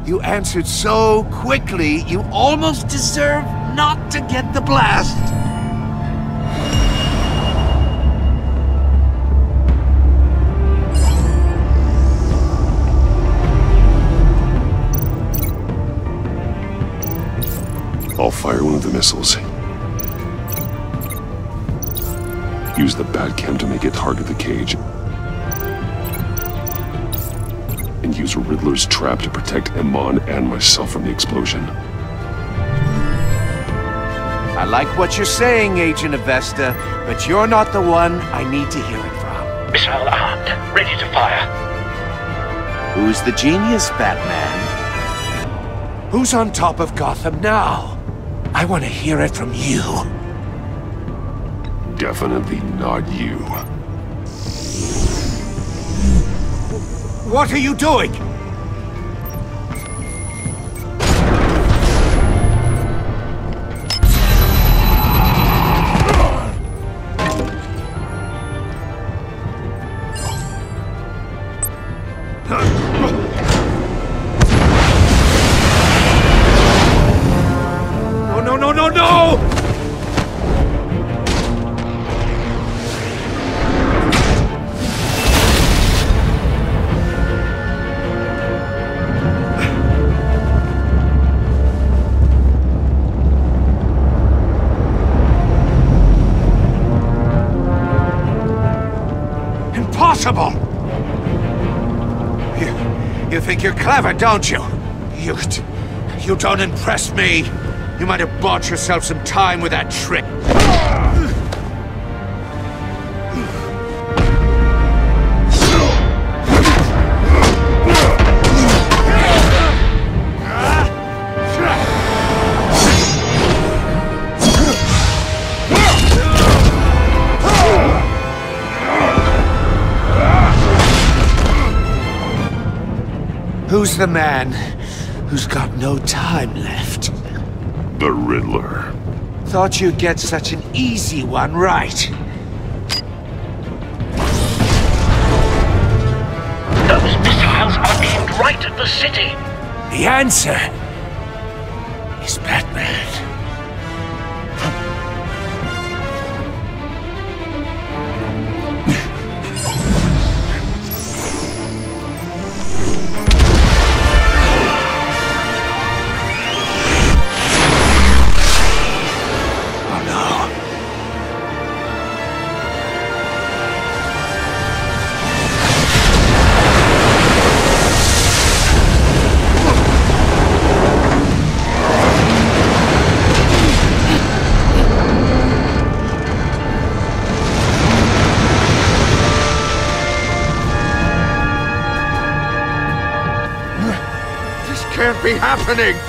You answered so quickly, you almost deserve not to get the blast. I'll fire one of the missiles. Use the Batcam to make it target the cage. And use Riddler's trap to protect Iman and myself from the explosion. I like what you're saying, Agent Avesta, but you're not the one I need to hear it from. Missile armed, ready to fire. Who's the genius, Batman? Who's on top of Gotham now? I want to hear it from you. Definitely not you. What are you doing? No! Impossible! You think you're clever, don't you? You don't impress me. You might have bought yourself some time with that trick. Who's the man who's got no time left? The Riddler. Thought you'd get such an easy one right. Those missiles are aimed right at the city. The answer is Batman. can't be happening!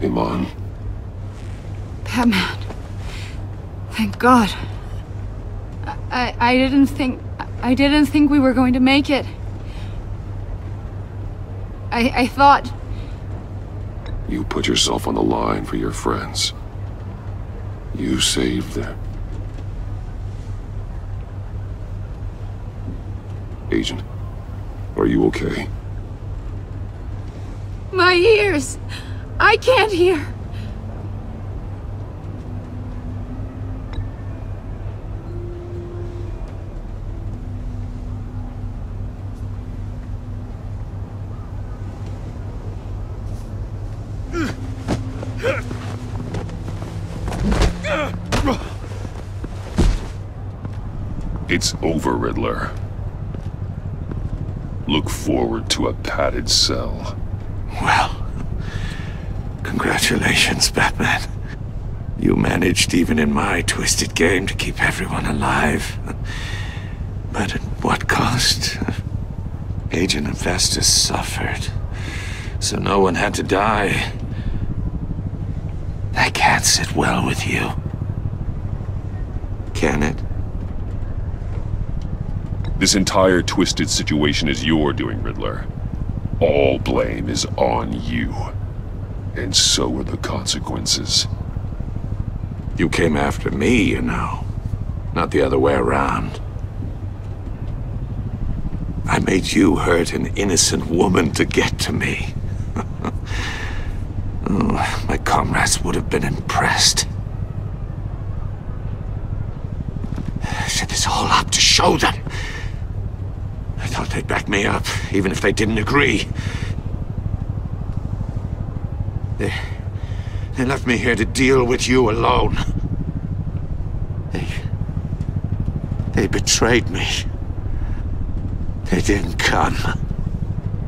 Iman. Batman. Thank God. I didn't think we were going to make it. I thought... You put yourself on the line for your friends. You saved them. Agent, are you okay? My ears! I can't hear! It's over, Riddler. Look forward to a padded cell. Well, congratulations, Batman. You managed, even in my twisted game, to keep everyone alive. But at what cost? Agent Avestus suffered, so no one had to die. That can't sit well with you. Can it? This entire twisted situation is your doing, Riddler. All blame is on you. And so are the consequences. You came after me, you know. Not the other way around. I made you hurt an innocent woman to get to me. Oh, my comrades would have been impressed. I set this all up to show them. I thought they'd back me up, even if they didn't agree. They left me here to deal with you alone. They betrayed me. They didn't come.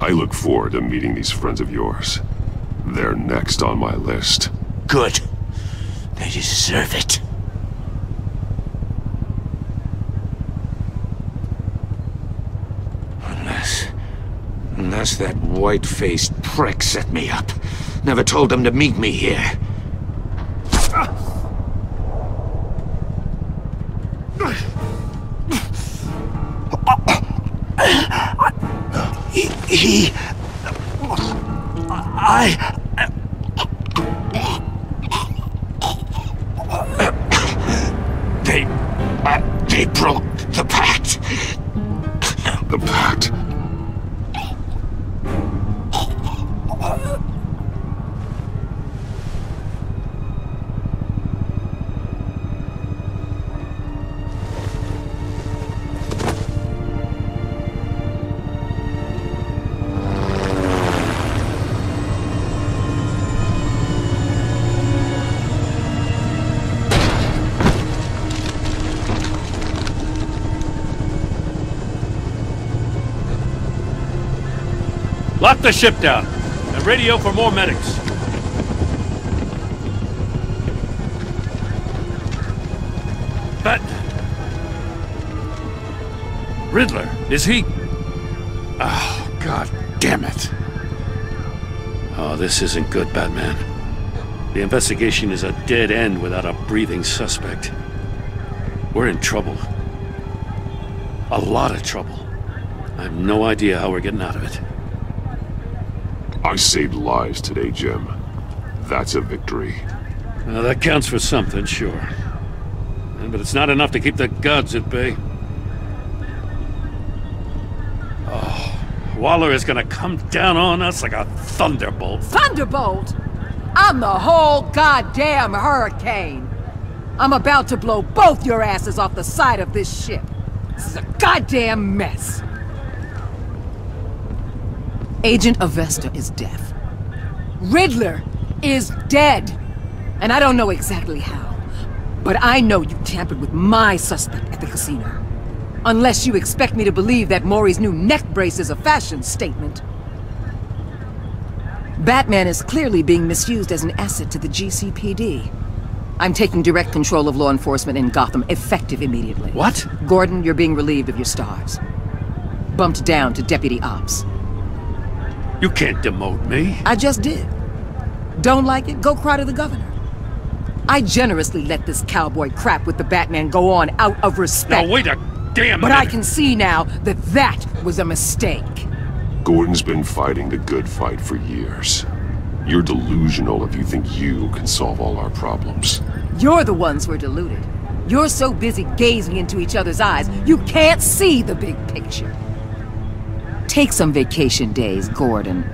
I look forward to meeting these friends of yours. They're next on my list. Good. They deserve it. Unless that white-faced prick set me up. Never told them to meet me here. They broke the pact. The pact? Lock the ship down, and radio for more medics. But... Riddler, is he... Oh, God damn it. Oh, this isn't good, Batman. The investigation is a dead end without a breathing suspect. We're in trouble. A lot of trouble. I have no idea how we're getting out of it. I saved lives today, Jim. That's a victory. Well, that counts for something, sure. But it's not enough to keep the gods at bay. Oh, Waller is gonna come down on us like a thunderbolt. Thunderbolt? I'm the whole goddamn hurricane. I'm about to blow both your asses off the side of this ship. This is a goddamn mess. Agent Avesta is deaf. Riddler is dead. And I don't know exactly how, but I know you tampered with my suspect at the casino. Unless you expect me to believe that Maury's new neck brace is a fashion statement. Batman is clearly being misused as an asset to the GCPD. I'm taking direct control of law enforcement in Gotham, effective immediately. What? Gordon, you're being relieved of your stars. Bumped down to Deputy Ops. You can't demote me. I just did. Don't like it? Go cry to the governor. I generously let this cowboy crap with the Batman go on out of respect. Now wait a damn minute. But I can see now that that was a mistake. Gordon's been fighting the good fight for years. You're delusional if you think you can solve all our problems. You're the ones who are deluded. You're so busy gazing into each other's eyes, you can't see the big picture. Take some vacation days, Gordon.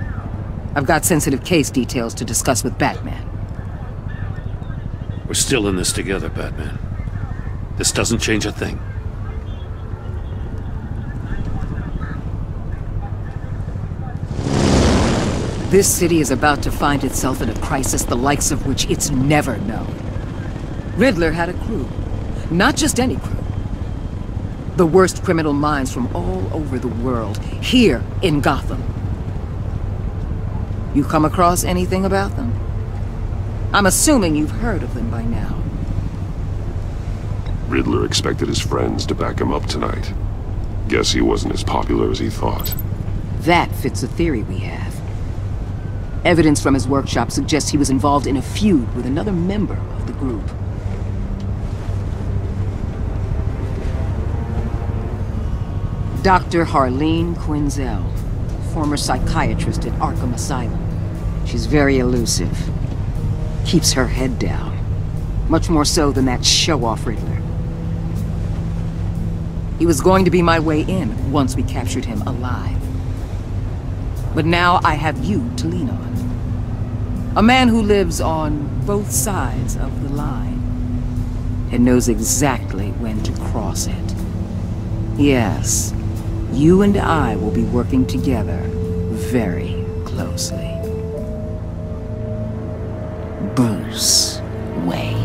I've got sensitive case details to discuss with Batman. We're still in this together, Batman. This doesn't change a thing. This city is about to find itself in a crisis the likes of which it's never known. Riddler had a crew. Not just any crew. The worst criminal minds from all over the world, here in Gotham. You come across anything about them? I'm assuming you've heard of them by now. Riddler expected his friends to back him up tonight. Guess he wasn't as popular as he thought. That fits a theory we have. Evidence from his workshop suggests he was involved in a feud with another member of the group. Dr. Harleen Quinzel, former psychiatrist at Arkham Asylum. She's very elusive. Keeps her head down. Much more so than that show-off Riddler. He was going to be my way in once we captured him alive. But now I have you to lean on. A man who lives on both sides of the line and knows exactly when to cross it. Yes, you and I will be working together very closely. Bruce Wayne.